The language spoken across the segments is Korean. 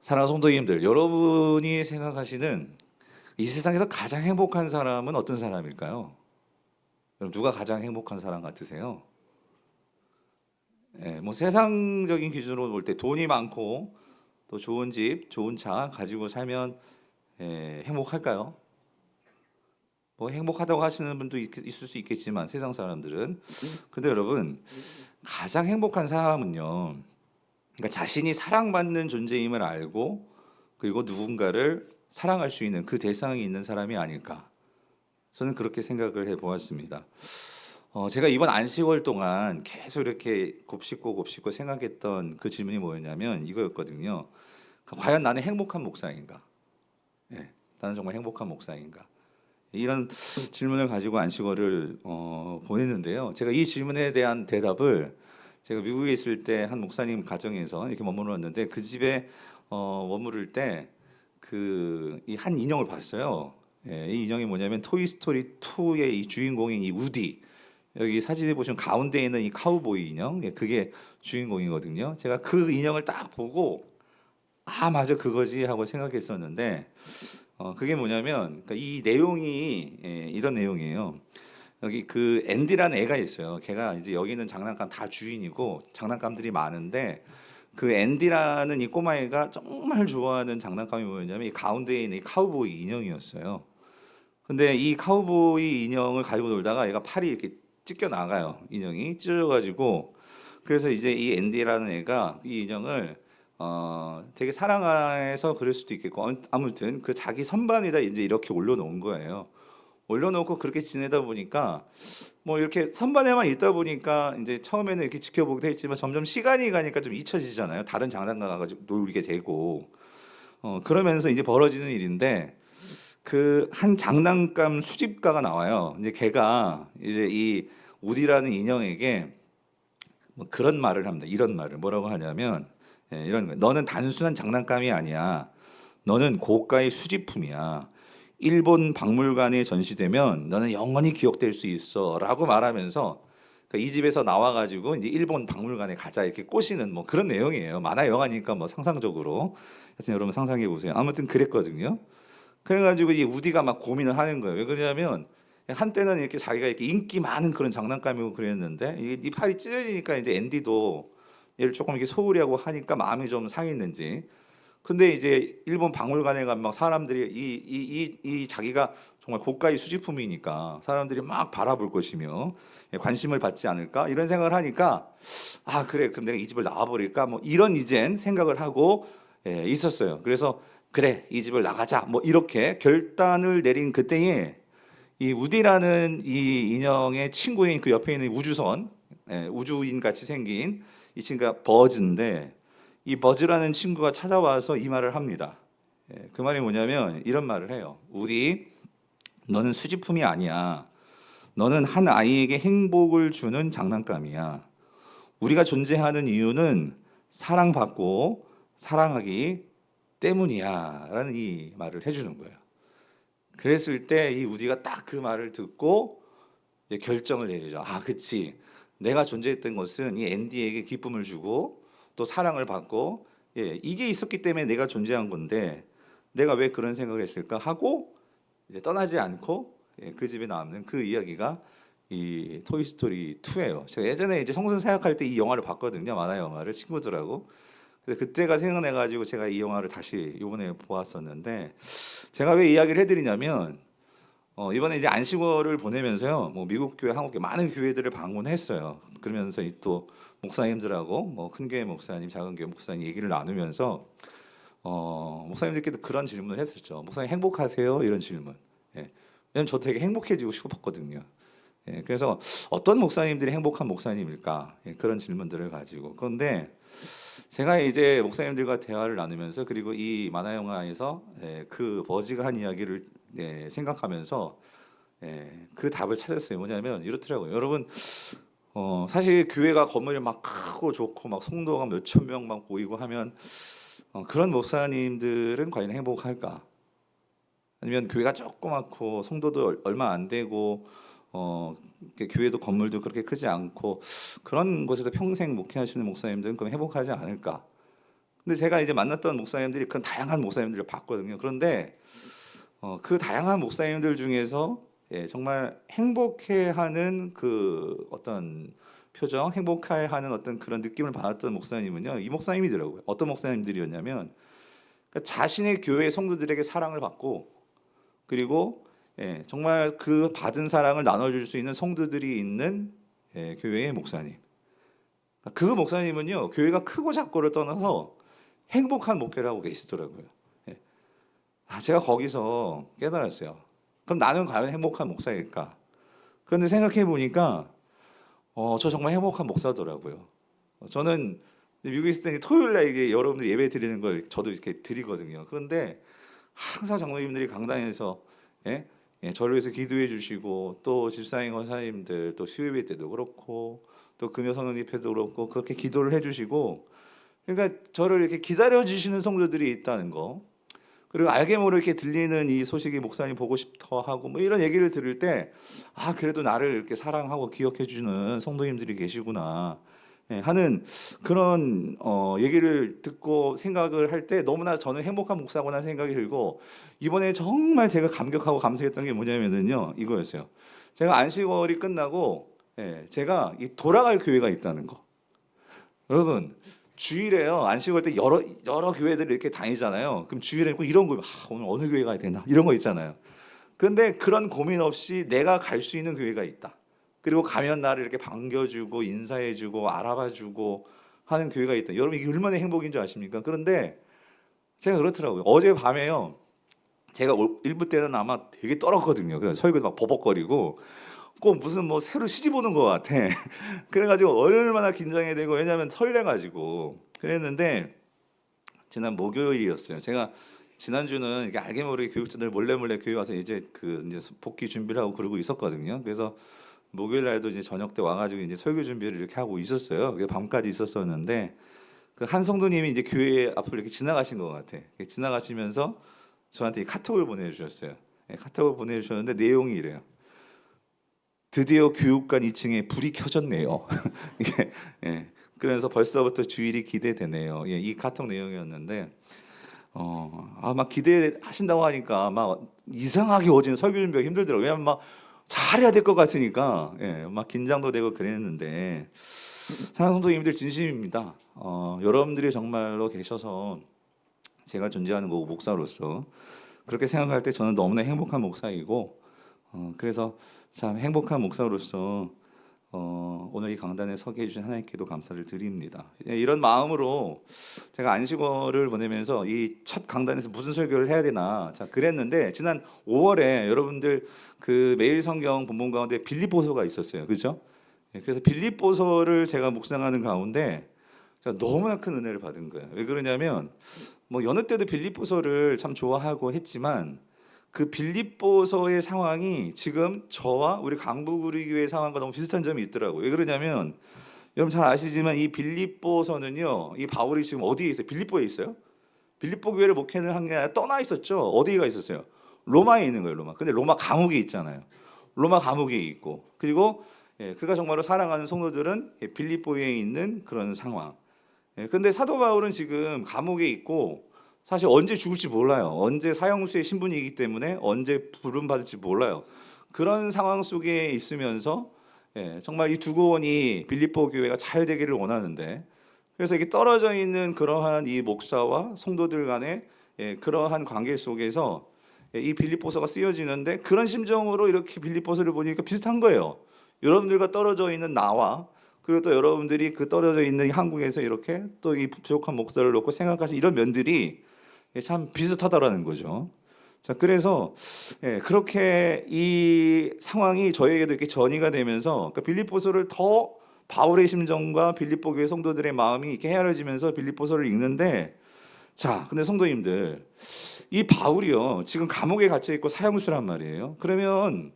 사랑하는 성도님들, 여러분이 생각하시는 이 세상에서 가장 행복한 사람은 어떤 사람일까요? 여러분, 누가 가장 행복한 사람 같으세요? 뭐 세상적인 기준으로 볼 때 돈이 많고 또 좋은 집, 좋은 차 가지고 살면 행복할까요? 뭐 행복하다고 하시는 분도 있을 수 있겠지만 세상 사람들은 근데 여러분 가장 행복한 사람은요, 그러니까 자신이 사랑받는 존재임을 알고 그리고 누군가를 사랑할 수 있는 그 대상이 있는 사람이 아닐까. 저는 그렇게 생각을 해보았습니다. 제가 이번 안식월 동안 계속 이렇게 곱씹고 생각했던 그 질문이 뭐였냐면 이거였거든요. 과연 나는 행복한 목사인가? 예, 나는 정말 행복한 목사인가? 이런 질문을 가지고 안식월을 보냈는데요. 제가 이 질문에 대한 대답을 제가 미국에 있을 때 한 목사님 가정에서 이렇게 머물렀는데 그 집에 머무를 때 그 이 한 인형을 봤어요. 이 인형이 뭐냐면 토이 스토리 2의 이 주인공인 이 우디. 여기 사진에 보시면 가운데 있는 이 카우보이 인형, 그게 주인공이거든요. 제가 그 인형을 딱 보고 아 맞아 그거지 하고 생각했었는데 그게 뭐냐면 그러니까 이 내용이 이런 내용이에요. 여기 그 앤디라는 애가 있어요. 걔가 이제 여기 있는 장난감 다 주인이고 장난감들이 많은데 그 앤디라는 이 꼬마애가 정말 좋아하는 장난감이 뭐였냐면 이 가운데에 있는 이 카우보이 인형이었어요. 근데 이 카우보이 인형을 가지고 놀다가 얘가 팔이 이렇게 찢겨 나가요. 인형이 찢어져가지고 그래서 이제 이 앤디라는 애가 이 인형을 되게 사랑해서 그럴 수도 있겠고 아무튼 그 자기 선반에다 이제 이렇게 올려놓은 거예요. 올려놓고 그렇게 지내다 보니까 뭐 이렇게 선반에만 있다 보니까 이제 처음에는 이렇게 지켜보기도 했지만 점점 시간이 가니까 좀 잊혀지잖아요. 다른 장난감 가가지고 놀게 되고 그러면서 이제 벌어지는 일인데 그 한 장난감 수집가가 나와요. 이제 걔가 이제 이 우디라는 인형에게 뭐 그런 말을 합니다. 이런 말을 뭐라고 하냐면 이런 거예요. 너는 단순한 장난감이 아니야. 너는 고가의 수집품이야. 일본 박물관에 전시되면 너는 영원히 기억될 수 있어라고 말하면서 그러니까 이 집에서 나와가지고 이제 일본 박물관에 가자 이렇게 꼬시는 뭐 그런 내용이에요. 만화 영화니까 뭐 상상적으로. 하여튼 여러분 상상해 보세요. 아무튼 그랬거든요. 그래가지고 이 우디가 막 고민을 하는 거예요. 왜 그러냐면 한때는 이렇게 자기가 이렇게 인기 많은 그런 장난감이고 그랬는데 이게 이 팔이 찢어지니까 이제 앤디도 얘를 조금 이렇게 소홀히 하고 하니까 마음이 좀 상했는지. 근데 이제 일본 박물관에 가면 막 사람들이 이 자기가 정말 고가의 수집품이니까 사람들이 막 바라볼 것이며 관심을 받지 않을까 이런 생각을 하니까 아 그래 그럼 내가 이 집을 나와버릴까 뭐 이런 이젠 생각을 하고 있었어요. 그래서 그래 이 집을 나가자 뭐 이렇게 결단을 내린 그때에 이 우디라는 이 인형의 친구인 그 옆에 있는 우주선 우주인 같이 생긴 이 친구가 버즈인데 이 버즈라는 친구가 찾아와서 이 말을 합니다. 그 말이 뭐냐면 이런 말을 해요. 우디 너는 수집품이 아니야. 너는 한 아이에게 행복을 주는 장난감이야. 우리가 존재하는 이유는 사랑받고 사랑하기 때문이야. 라는 이 말을 해주는 거예요. 그랬을 때 이 우디가 딱 그 말을 듣고 이제 결정을 내리죠. 아, 그치. 내가 존재했던 것은 이 앤디에게 기쁨을 주고 또 사랑을 받고 이게 있었기 때문에 내가 존재한 건데 내가 왜 그런 생각을 했을까 하고 이제 떠나지 않고 그 집에 남는 그 이야기가 이 토이스토리 2예요. 제가 예전에 이제 청소년 생각할 때 이 영화를 봤거든요. 만화 영화를 친구들하고. 근데 그때가 생각나가지고 제가 이 영화를 다시 이번에 보았었는데 제가 왜 이야기를 해드리냐면 이번에 이제 안식월을 보내면서요, 뭐 미국 교회, 한국 교회 많은 교회들을 방문했어요. 그러면서 이 또 목사님들하고 뭐 큰 교회 목사님, 작은 교회 목사님 얘기를 나누면서 목사님들께도 그런 질문을 했었죠. 목사님 행복하세요? 이런 질문. 예. 왜냐면 저 되게 행복해지고 싶었거든요. 그래서 어떤 목사님들이 행복한 목사님일까? 그런 질문들을 가지고. 그런데 제가 이제 목사님들과 대화를 나누면서 그리고 이 만화 영화에서 그 버지가 한 이야기를 생각하면서 그 답을 찾았어요. 뭐냐면 이렇더라고요. 여러분 사실 교회가 건물이 막 크고 좋고 막 성도가 몇천 명 막 모이고 하면 그런 목사님들은 과연 행복할까? 아니면 교회가 조그맣고 성도도 얼마 안 되고 이렇게 교회도 건물도 그렇게 크지 않고 그런 곳에서 평생 목회하시는 목사님들은 그럼 행복하지 않을까? 근데 제가 이제 만났던 목사님들이 그 다양한 목사님들을 봤거든요. 그런데 그 다양한 목사님들 중에서 정말 행복해하는 그 어떤 표정, 행복해하는 어떤 그런 느낌을 받았던 목사님은요, 이 목사님이더라고요. 어떤 목사님들이었냐면 그러니까 자신의 교회 성도들에게 사랑을 받고 그리고 정말 그 받은 사랑을 나눠줄 수 있는 성도들이 있는 교회의 목사님. 그 목사님은요, 교회가 크고 작고를 떠나서 행복한 목회를 하고 계시더라고요. 제가 거기서 깨달았어요. 그럼 나는 과연 행복한 목사일까? 그런데 생각해 보니까 저 정말 행복한 목사더라고요. 저는 미국에 있을 때 토요일 날 이게 여러분들 예배 드리는 걸 저도 이렇게 드리거든요. 그런데 항상 장로님들이 강단에서 저를 위해서 기도해 주시고 또 집사님 권사님들 또 수요예배 때도 그렇고 또 금요 성령 예배도 그렇고 그렇게 기도를 해 주시고 그러니까 저를 이렇게 기다려 주시는 성도들이 있다는 거. 그리고 알게 모르게 들리는 이 소식이 목사님 보고 싶어 하고 뭐 이런 얘기를 들을 때 그래도 나를 이렇게 사랑하고 기억해 주는 성도님들이 계시구나 하는 그런 얘기를 듣고 생각을 할 때 너무나 저는 행복한 목사구나 생각이 들고 이번에 정말 제가 감격하고 감사했던 게 뭐냐면요 이거였어요. 제가 안식월이 끝나고 제가 이 돌아갈 교회가 있다는 거. 여러분 주일에요 안식월 때 여러 교회들 이렇게 다니잖아요. 그럼 주일에 꼭 이런 거 오늘 어느 교회 가야 되나 이런 거 있잖아요. 근데 그런 고민 없이 내가 갈 수 있는 교회가 있다. 그리고 가면 나를 이렇게 반겨주고 인사해주고 알아봐주고 하는 교회가 있다. 여러분 이게 얼마나 행복인 줄 아십니까? 그런데 제가 그렇더라고요. 어제 밤에요. 제가 일부 때는 아마 되게 떨었거든요. 그래서 설교도 막 버벅거리고 꼭 무슨 뭐 새로 시집 오는 것 같아. 그래가지고 얼마나 긴장이 되고 왜냐하면 설레가지고 그랬는데 지난 목요일이었어요. 제가 지난주는 이렇게 알게 모르게 교육자들 몰래 교회 와서 이제 복귀 준비를 하고 그러고 있었거든요. 그래서 목요일 날도 이제 저녁 때 와가지고 이제 설교 준비를 이렇게 하고 있었어요. 그게 밤까지 있었었는데 그 한 성도님이 이제 교회 앞을 이렇게 지나가신 것 같아. 지나가시면서 저한테 카톡을 보내주셨어요. 카톡을 보내주셨는데 내용이 이래요. 드디어 교육관 2층에 불이 켜졌네요. 그래서 벌써부터 주일이 기대되네요. 이 카톡 내용이었는데 막 기대하신다고 하니까 막 이상하게 어제는 설교 준비가 힘들더라고요. 왜냐면 막 잘해야 될 것 같으니까 막 긴장도 되고 그랬는데 사랑하는 성도님들 진심입니다. 여러분들이 정말로 계셔서 제가 존재하는 목사로서 그렇게 생각할 때 저는 너무나 행복한 목사이고 그래서 참 행복한 목사로서 오늘 이 강단에 서게 해주신 하나님께도 감사를 드립니다. 이런 마음으로 제가 안식월을 보내면서 이 첫 강단에서 무슨 설교를 해야 되나 그랬는데 지난 5월에 여러분들 그 매일 성경 본문 가운데 빌립보서가 있었어요. 그렇죠? 그래서 빌립보서를 제가 묵상하는 가운데 제가 너무나 큰 은혜를 받은 거예요. 왜 그러냐면 뭐 여느 때도 빌립보서를 참 좋아하고 했지만 그 빌립보서의 상황이 지금 저와 우리 강북우리교회 상황과 너무 비슷한 점이 있더라고요. 왜 그러냐면 여러분 잘 아시지만 이 빌립보서는요, 이 바울이 지금 어디에 있어요? 빌립보에 있어요? 빌립보 교회를 목회를 한 게 아니라 떠나 있었죠. 어디가 있었어요? 로마에 있는 거예요, 로마. 근데 로마 감옥에 있잖아요. 로마 감옥에 있고 그리고 그가 정말로 사랑하는 성도들은 빌립보에 있는 그런 상황. 근데 사도 바울은 지금 감옥에 있고 사실 언제 죽을지 몰라요. 언제 사형수의 신분이기 때문에 언제 부름 받을지 몰라요. 그런 상황 속에 있으면서 정말 이 두고원이 빌립보 교회가 잘 되기를 원하는데 그래서 이게 떨어져 있는 그러한 이 목사와 성도들 간의 그러한 관계 속에서 이 빌립보서가 쓰여지는데 그런 심정으로 이렇게 빌립보서를 보니까 비슷한 거예요. 여러분들과 떨어져 있는 나와 그리고 또 여러분들이 그 떨어져 있는 한국에서 이렇게 또 이 부족한 목사를 놓고 생각하신 이런 면들이 참 비슷하다라는 거죠. 자, 그래서 그렇게 이 상황이 저에게도 이렇게 전이가 되면서 그러니까 빌립보서를 더 바울의 심정과 빌립보 교회 성도들의 마음이 이렇게 헤아려지면서 빌립보서를 읽는데 자, 근데 성도님들 이 바울이요 지금 감옥에 갇혀 있고 사형수란 말이에요. 그러면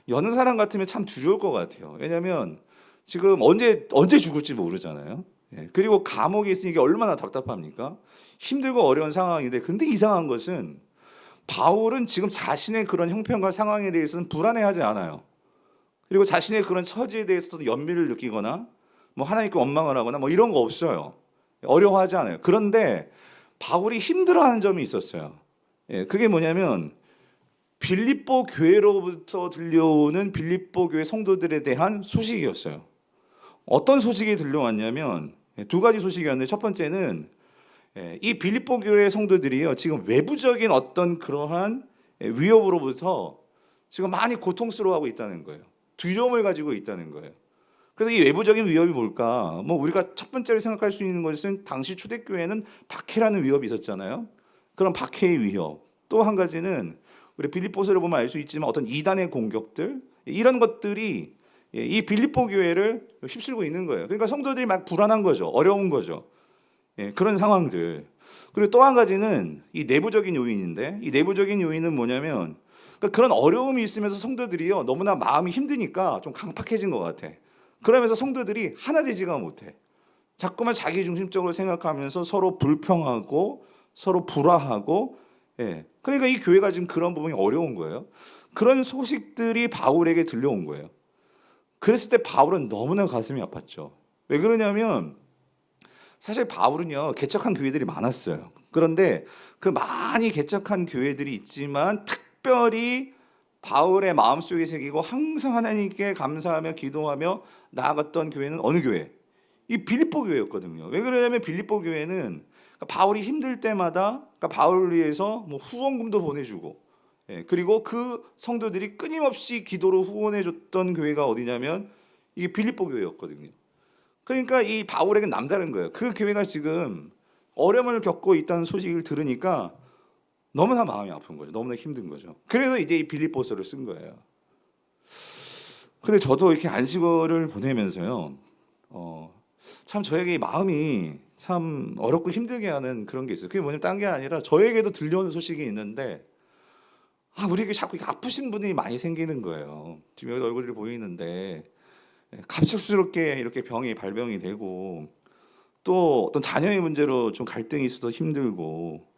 여느 사람 같으면 참 두려울 것 같아요. 왜냐하면 지금 언제 죽을지 모르잖아요. 그리고 감옥에 있으니까 얼마나 답답합니까? 힘들고 어려운 상황인데 근데 이상한 것은 바울은 지금 자신의 그런 형편과 상황에 대해서는 불안해하지 않아요. 그리고 자신의 그런 처지에 대해서도 연민을 느끼거나 뭐 하나님께 원망을 하거나 뭐 이런 거 없어요. 어려워하지 않아요. 그런데 바울이 힘들어하는 점이 있었어요. 예, 그게 뭐냐면 빌립보 교회로부터 들려오는 빌립보 교회 성도들에 대한 소식이었어요. 어떤 소식이 들려왔냐면 두 가지 소식이었는데, 첫 번째는 이 빌립보 교회 성도들이요, 지금 외부적인 어떤 그러한 위협으로부터 지금 많이 고통스러워하고 있다는 거예요. 두려움을 가지고 있다는 거예요. 그래서 이 외부적인 위협이 뭘까? 뭐 우리가 첫 번째로 생각할 수 있는 것은 당시 초대교회는 박해라는 위협이 있었잖아요. 그런 박해의 위협. 또 한 가지는 우리 빌립보서를 보면 알 수 있지만 어떤 이단의 공격들, 이런 것들이 이 빌립보 교회를 휩쓸고 있는 거예요. 그러니까 성도들이 막 불안한 거죠. 어려운 거죠. 그런 상황들. 그리고 또 한 가지는 이 내부적인 요인인데, 이 내부적인 요인은 뭐냐면, 그러니까 그런 어려움이 있으면서 성도들이요, 너무나 마음이 힘드니까 좀 강팍해진 것 같아. 그러면서 성도들이 하나 되지가 못해. 자꾸만 자기 중심적으로 생각하면서 서로 불평하고 서로 불화하고, 그러니까 이 교회가 지금 그런 부분이 어려운 거예요. 그런 소식들이 바울에게 들려온 거예요. 그랬을 때 바울은 너무나 가슴이 아팠죠. 왜 그러냐면 사실 바울은요, 개척한 교회들이 많았어요. 그런데 그 많이 개척한 교회들이 있지만 특별히 바울의 마음속에 새기고 항상 하나님께 감사하며 기도하며 나아갔던 교회는 어느 교회? 이 빌립보 교회였거든요. 왜 그러냐면 빌립보 교회는 바울이 힘들 때마다 바울을 위해서 뭐 후원금도 보내주고, 그리고 그 성도들이 끊임없이 기도로 후원해줬던 교회가 어디냐면 이게 빌립보 교회였거든요. 그러니까 이 바울에게는 남다른 거예요. 그 교회가 지금 어려움을 겪고 있다는 소식을 들으니까 너무나 마음이 아픈 거죠. 너무나 힘든 거죠. 그래서 이제 이 빌립보서를 쓴 거예요. 근데 저도 이렇게 안식월을 보내면서요, 참 저에게 마음이 참 어렵고 힘들게 하는 그런 게 있어요. 그게 뭐냐면 딴 게 아니라 저에게도 들려오는 소식이 있는데, 우리에게 자꾸 아프신 분이 많이 생기는 거예요. 지금 여기 얼굴이 보이는데 갑작스럽게 이렇게 병이 발병이 되고, 또 어떤 자녀의 문제로 좀 갈등이 있어서 힘들고,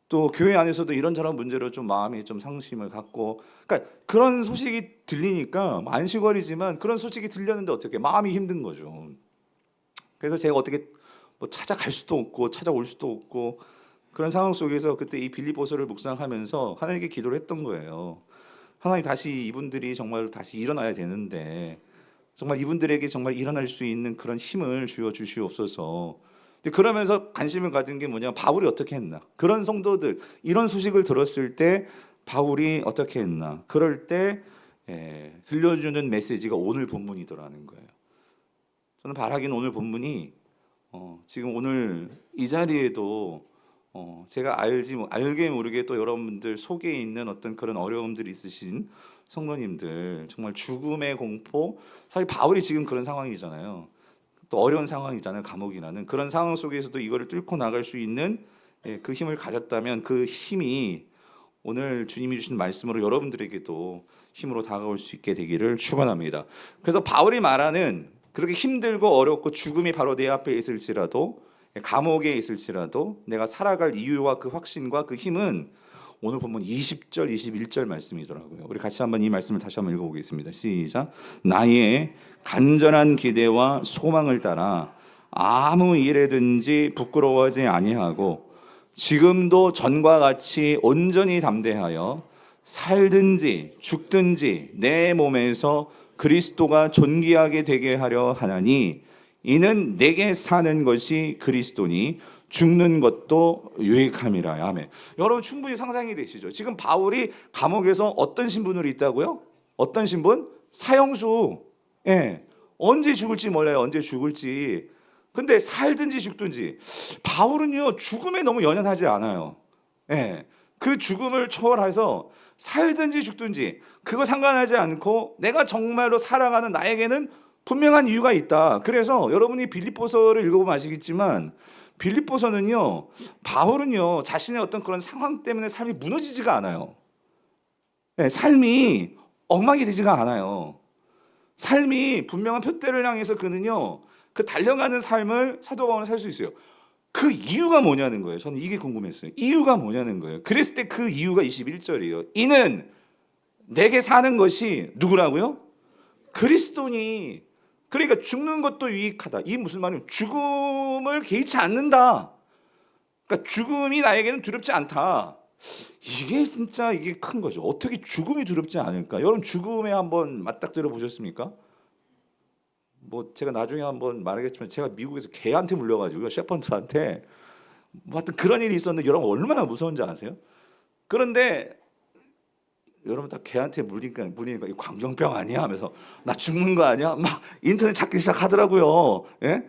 또 교회 안에서도 이런저런 문제로 좀 마음이 좀 상심을 갖고, 그러니까 그런 소식이 들리니까 안식월이지만 그런 소식이 들렸는데 어떻게 마음이 힘든 거죠. 그래서 제가 어떻게 뭐 찾아갈 수도 없고 찾아올 수도 없고 그런 상황 속에서 그때 이 빌립보서를 묵상하면서 하나님께 기도를 했던 거예요. 하나님, 다시 이분들이 정말 다시 일어나야 되는데 정말 이분들에게 정말 일어날 수 있는 그런 힘을 주어 주시옵소서. 근데 그러면서 관심을 가진 게 뭐냐, 바울이 어떻게 했나, 그런 성도들 이런 소식을 들었을 때 바울이 어떻게 했나, 그럴 때 들려주는 메시지가 오늘 본문이더라는 거예요. 저는 바라기는 오늘 본문이 지금 오늘 이 자리에도 제가 알게 모르게 또 여러분들 속에 있는 어떤 그런 어려움들이 있으신 성도님들, 정말 죽음의 공포, 사실 바울이 지금 그런 상황이잖아요. 또 어려운 상황이잖아요. 감옥이라는 그런 상황 속에서도 이거를 뚫고 나갈 수 있는 그 힘을 가졌다면, 그 힘이 오늘 주님이 주신 말씀으로 여러분들에게도 힘으로 다가올 수 있게 되기를 축원합니다. 그래서 바울이 말하는 그렇게 힘들고 어렵고 죽음이 바로 내 앞에 있을지라도, 감옥에 있을지라도 내가 살아갈 이유와 그 확신과 그 힘은 오늘 본문 20절 21절 말씀이더라고요. 우리 같이 한번 이 말씀을 다시 한번 읽어보겠습니다. 시작. 나의 간절한 기대와 소망을 따라 아무 일에든지 부끄러워하지 아니하고 지금도 전과 같이 온전히 담대하여 살든지 죽든지 내 몸에서 그리스도가 존귀하게 되게 하려 하나니, 이는 내게 사는 것이 그리스도니 죽는 것도 유익함이라. 아멘. 여러분 충분히 상상이 되시죠? 지금 바울이 감옥에서 어떤 신분으로 있다고요? 어떤 신분? 사형수. 언제 죽을지 몰라요. 언제 죽을지. 근데 살든지 죽든지, 바울은요 죽음에 너무 연연하지 않아요. 그 죽음을 초월해서 살든지 죽든지 그거 상관하지 않고 내가 정말로 살아가는 나에게는 분명한 이유가 있다. 그래서 여러분이 빌립보서를 읽어보면 아시겠지만 빌립보서는요, 바울은요 자신의 어떤 그런 상황 때문에 삶이 무너지지가 않아요. 삶이 엉망이 되지가 않아요. 삶이 분명한 표대를 향해서 그는요 그 달려가는 삶을 사도 바울은 살 수 있어요. 그 이유가 뭐냐는 거예요. 저는 이게 궁금했어요. 이유가 뭐냐는 거예요. 그랬을 때 그 이유가 21절이에요. 이는 내게 사는 것이 누구라고요? 그리스도니. 그러니까 죽는 것도 유익하다. 이 무슨 말이에요? 죽음을 개의치 않는다. 그러니까 죽음이 나에게는 두렵지 않다. 이게 진짜 이게 큰 거죠. 어떻게 죽음이 두렵지 않을까? 여러분 죽음에 한번 맞닥뜨려 보셨습니까? 뭐 제가 나중에 한번 말하겠지만 제가 미국에서 개한테 물려가지고요, 셰퍼드한테 뭐 하여튼 그런 일이 있었는데 여러분 얼마나 무서운지 아세요? 그런데 여러분 다 개한테 물리니까 이 광경병 아니야 하면서 나 죽는 거 아니야? 막 인터넷 찾기 시작하더라고요. 예?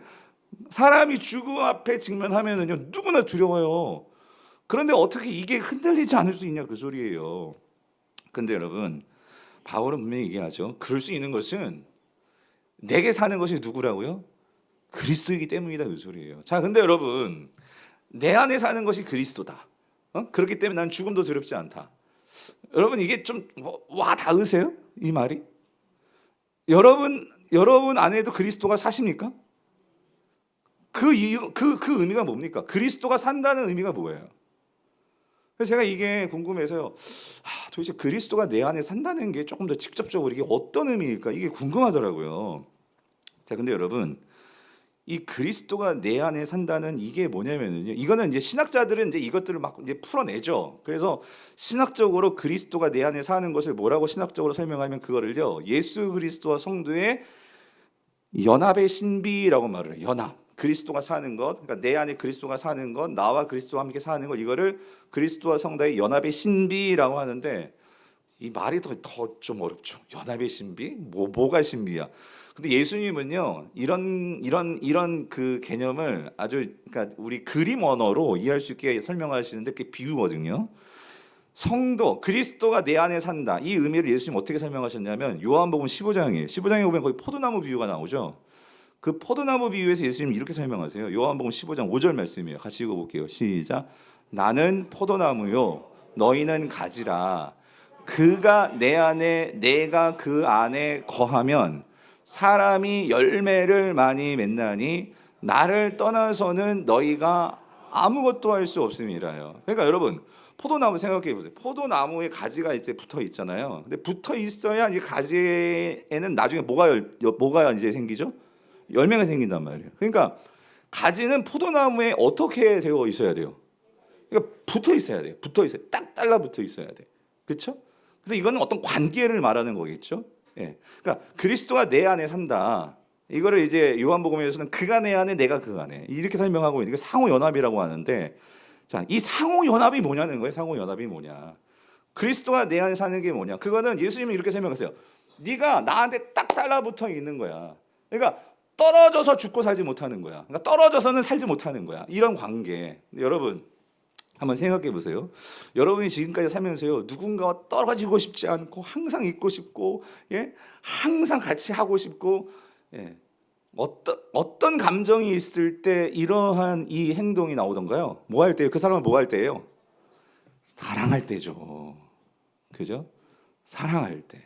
사람이 죽음 앞에 직면하면은요 누구나 두려워요. 그런데 어떻게 이게 흔들리지 않을 수 있냐 그 소리예요. 근데 여러분 바울은 분명히 얘기하죠. 그럴 수 있는 것은 내게 사는 것이 누구라고요? 그리스도이기 때문이다 그 소리예요. 자, 근데 여러분 내 안에 사는 것이 그리스도다. 그렇기 때문에 난 죽음도 두렵지 않다. 여러분 이게 좀 와 닿으세요? 이 말이? 여러분 안에도 그리스도가 사십니까? 그 이유 그 의미가 뭡니까? 그리스도가 산다는 의미가 뭐예요? 그래서 제가 이게 궁금해서요. 도대체 그리스도가 내 안에 산다는 게 조금 더 직접적으로 이게 어떤 의미일까? 이게 궁금하더라고요. 자, 근데 여러분 이 그리스도가 내 안에 산다는 이게 뭐냐면요. 이거는 이제 신학자들은 이제 이것들을 막 이제 풀어내죠. 그래서 신학적으로 그리스도가 내 안에 사는 것을 뭐라고 신학적으로 설명하면 그거를요. 예수 그리스도와 성도의 연합의 신비라고 말을 해요. 연합. 그리스도가 사는 것, 그러니까 내 안에 그리스도가 사는 것, 나와 그리스도와 함께 사는 것, 이거를 그리스도와 성도의 연합의 신비라고 하는데 이 말이 더 좀 어렵죠. 연합의 신비? 뭐가 신비야? 근데 예수님은요 이런 그 개념을 아주 그러니까 우리 그림 언어로 이해할 수 있게 설명하시는데 그게 비유거든요. 성도 그리스도가 내 안에 산다. 이 의미를 예수님 어떻게 설명하셨냐면 요한복음 15장이에요. 15장에 보면 거기 포도나무 비유가 나오죠. 그 포도나무 비유에서 예수님 이렇게 설명하세요. 요한복음 15장 5절 말씀이에요. 같이 읽어볼게요. 시작. 나는 포도나무요 너희는 가지라. 그가 내 안에 내가 그 안에 거하면 사람이 열매를 많이 맺나니 나를 떠나서는 너희가 아무것도 할 수 없음이라요. 그러니까 여러분 포도나무 생각해 보세요. 포도나무에 가지가 이제 붙어 있잖아요. 근데 붙어 있어야 이 가지에는 나중에 뭐가 이제 생기죠? 열매가 생긴단 말이에요. 그러니까 가지는 포도나무에 어떻게 되어 있어야 돼요? 그러니까 붙어 있어야 돼요. 붙어 있어요. 딱 달라붙어 있어야 돼. 그렇죠? 그래서 이거는 어떤 관계를 말하는 거겠죠. 예. 그러니까 그리스도가 내 안에 산다. 이거를 이제 요한복음에서는 그가 내 안에 내가 그 안에 이렇게 설명하고 있는 게 상호 연합이라고 하는데, 자, 이 상호 연합이 뭐냐는 거예요. 상호 연합이 뭐냐? 그리스도가 내 안에 사는 게 뭐냐? 그거는 예수님이 이렇게 설명하세요. 네가 나한테 딱 달라붙어 있는 거야. 그러니까 떨어져서 죽고 살지 못하는 거야. 그러니까 떨어져서는 살지 못하는 거야. 이런 관계. 여러분 한번 생각해 보세요. 여러분이 지금까지 살면서요, 누군가와 떨어지고 싶지 않고 항상 있고 싶고, 예, 항상 같이 하고 싶고, 예, 어떤 감정이 있을 때 이러한 이 행동이 나오던가요? 뭐 할 때요? 그 사람은 뭐 할 때예요? 사랑할 때죠. 그죠? 사랑할 때.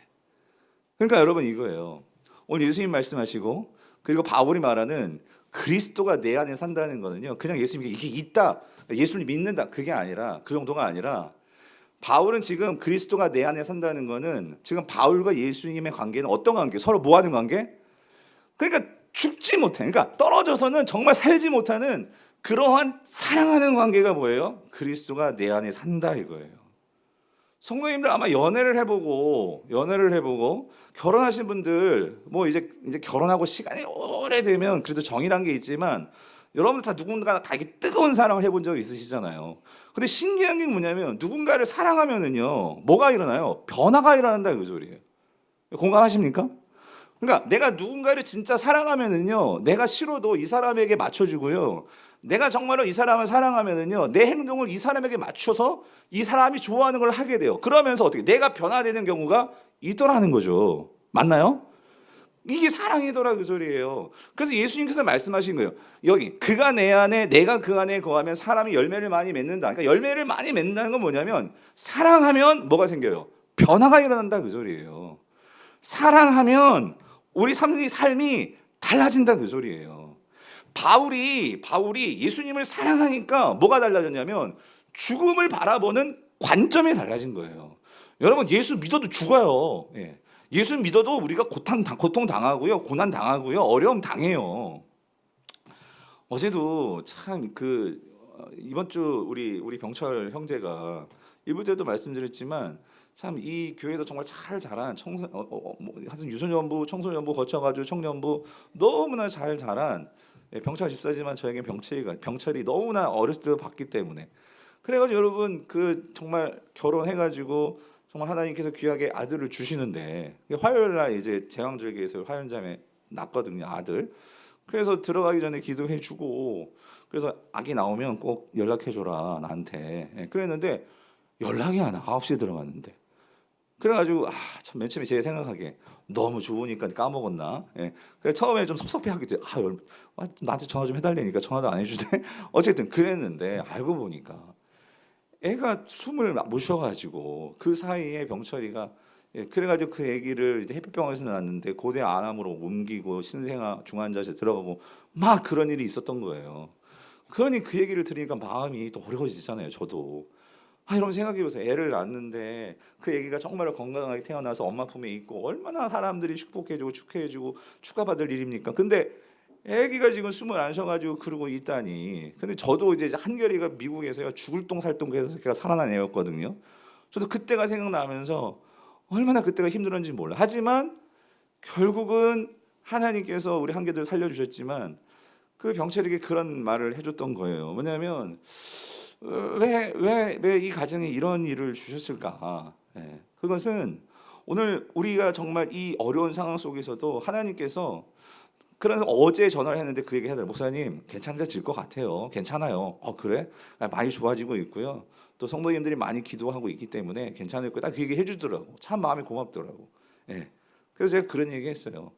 그러니까 여러분 이거예요. 오늘 예수님 말씀하시고 그리고 바울이 말하는 그리스도가 내 안에 산다는 거는요, 그냥 예수님이 이게 있다, 예수를 믿는다, 그게 아니라 그 정도가 아니라 바울은 지금 그리스도가 내 안에 산다는 거는 지금 바울과 예수님의 관계는 어떤 관계? 서로 뭐 하는 관계? 그러니까 죽지 못해. 그러니까 떨어져서는 정말 살지 못하는 그러한 사랑하는 관계가 뭐예요? 그리스도가 내 안에 산다 이거예요. 성도님들 아마 연애를 해보고 결혼하신 분들 뭐 이제 결혼하고 시간이 오래되면 그래도 정이란 게 있지만 여러분들 다 누군가 다 이렇게 뜨거운 사랑을 해본 적 있으시잖아요. 근데 신기한 게 뭐냐면 누군가를 사랑하면은요 뭐가 일어나요? 변화가 일어난다 그 소리예요. 공감하십니까? 그러니까 내가 누군가를 진짜 사랑하면은요 내가 싫어도 이 사람에게 맞춰주고요. 내가 정말로 이 사람을 사랑하면은요 내 행동을 이 사람에게 맞춰서 이 사람이 좋아하는 걸 하게 돼요. 그러면서 어떻게 내가 변화되는 경우가 있더라는 거죠. 맞나요? 이게 사랑이더라 그 소리예요. 그래서 예수님께서 말씀하신 거예요. 여기 그가 내 안에 내가 그 안에 거하면 사람이 열매를 많이 맺는다. 그러니까 열매를 많이 맺는다는 건 뭐냐면 사랑하면 뭐가 생겨요? 변화가 일어난다 그 소리예요. 사랑하면 우리 삶이 달라진다 그 소리예요. 바울이 예수님을 사랑하니까 뭐가 달라졌냐면 죽음을 바라보는 관점이 달라진 거예요. 여러분 예수 믿어도 죽어요. 예. 예수 믿어도 우리가 고통 당하고요, 고난 당하고요, 어려움 당해요. 어제도 참 이번 주 우리 병철 형제가 일부 때도 말씀드렸지만 참 이 교회에서 정말 잘 자란 하여튼 유소년부, 청소년부 거쳐가지고 청년부 너무나 잘 자란 병철 집사지만 저에게 병철이 너무나 어렸을 때 봤기 때문에 그래가지고 여러분 그 정말 결혼해가지고 정말 하나님께서 귀하게 아들을 주시는데 화요일 날 이제 제왕절개에서 화연자매 낳거든요 아들. 그래서 들어가기 전에 기도해주고 그래서 아기 나오면 꼭 연락해줘라 나한테 그랬는데 연락이 안 와. 9시에 들어갔는데 그래가지고 참 맨 처음에 제 생각하기에 너무 좋으니까 까먹었나 그래서 처음에 좀 섭섭해하겠지 나한테 전화 좀 해달라니까 전화도 안 해주대 어쨌든 그랬는데 알고 보니까 애가 숨을 못 쉬어가지고 그 사이에 병철이가 그래가지고 그 아기를 이제 햇빛병원에서 낳았는데 고대 안암으로 옮기고 신생아 중환자실에 들어가고 막 그런 일이 있었던 거예요. 그러니 그 얘기를 들으니까 마음이 또 어려워지잖아요. 저도 여러분 생각해보세요. 애를 낳았는데 그 아기가 정말 건강하게 태어나서 엄마 품에 있고 얼마나 사람들이 축복해주고 축하해주고 축하받을 일입니까? 근데 아기가 지금 숨을 안 쉬어가지고 그러고 있다니. 근데 저도 이제 한결이가 미국에서요 죽을 똥 살 똥 그래서 걔가 살아난 애였거든요. 저도 그때가 생각나면서 얼마나 그때가 힘들었는지 몰라. 하지만 결국은 하나님께서 우리 한계들 살려주셨지만 그 병철에게 그런 말을 해줬던 거예요. 뭐냐면 왜 이 가정에 이런 일을 주셨을까? 그것은 오늘 우리가 정말 이 어려운 상황 속에서도 하나님께서 그래서 어제 전화를 했는데 그 얘기 하더라고요. 목사님 괜찮아질 것 같아요. 괜찮아요. 그래? 많이 좋아지고 있고요. 또 성도님들이 많이 기도하고 있기 때문에 괜찮을 거다. 그 얘기 해주더라고. 참 마음이 고맙더라고. 그래서 제가 그런 얘기 했어요.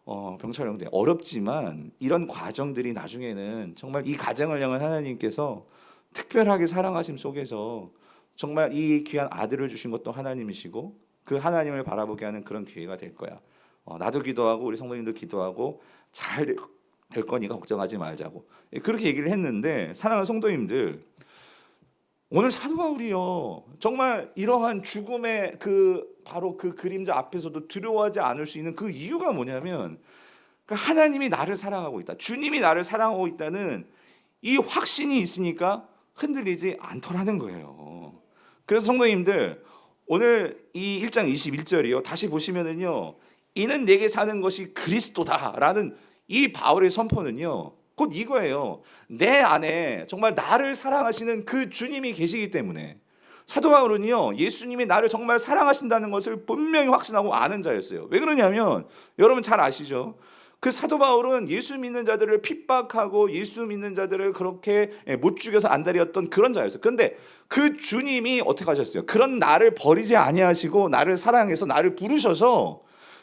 병철 형제 어렵지만 이런 과정들이 나중에는 정말 이 가정을 향한 하나님께서 특별하게 사랑하심 속에서 정말 이 귀한 아들을 주신 것도 하나님이시고 그 하나님을 바라보게 하는 그런 기회가 될 거야. 나도 기도하고 우리 성도님도 기도하고 잘 될 거니까 걱정하지 말자고 그렇게 얘기를 했는데 사랑하는 성도님들 오늘 사도 바울이요 정말 이러한 죽음의 바로 그 그림자 앞에서도 두려워하지 않을 수 있는 그 이유가 뭐냐면 하나님이 나를 사랑하고 있다. 주님이 나를 사랑하고 있다는 이 확신이 있으니까 흔들리지 않더라는 거예요. 그래서 성도님들 오늘 이 1장 21절이요 다시 보시면은요 이는 내게 사는 것이 그리스도다라는 이 바울의 선포는요 곧 이거예요. 내 안에 정말 나를 사랑하시는 그 주님이 계시기 때문에 사도 바울은요 예수님이 나를 정말 사랑하신다는 것을 분명히 확신하고 아는 자였어요. 왜 그러냐면 여러분 잘 아시죠? 그 사도 바울은 예수 믿는 자들을 핍박하고 예수 믿는 자들을 그렇게 못 죽여서 안달이었던 그런 자였어요. 그런데 그 주님이 어떻게 하셨어요? 그런 나를 버리지 아니하시고 나를 사랑해서 나를 부르셔서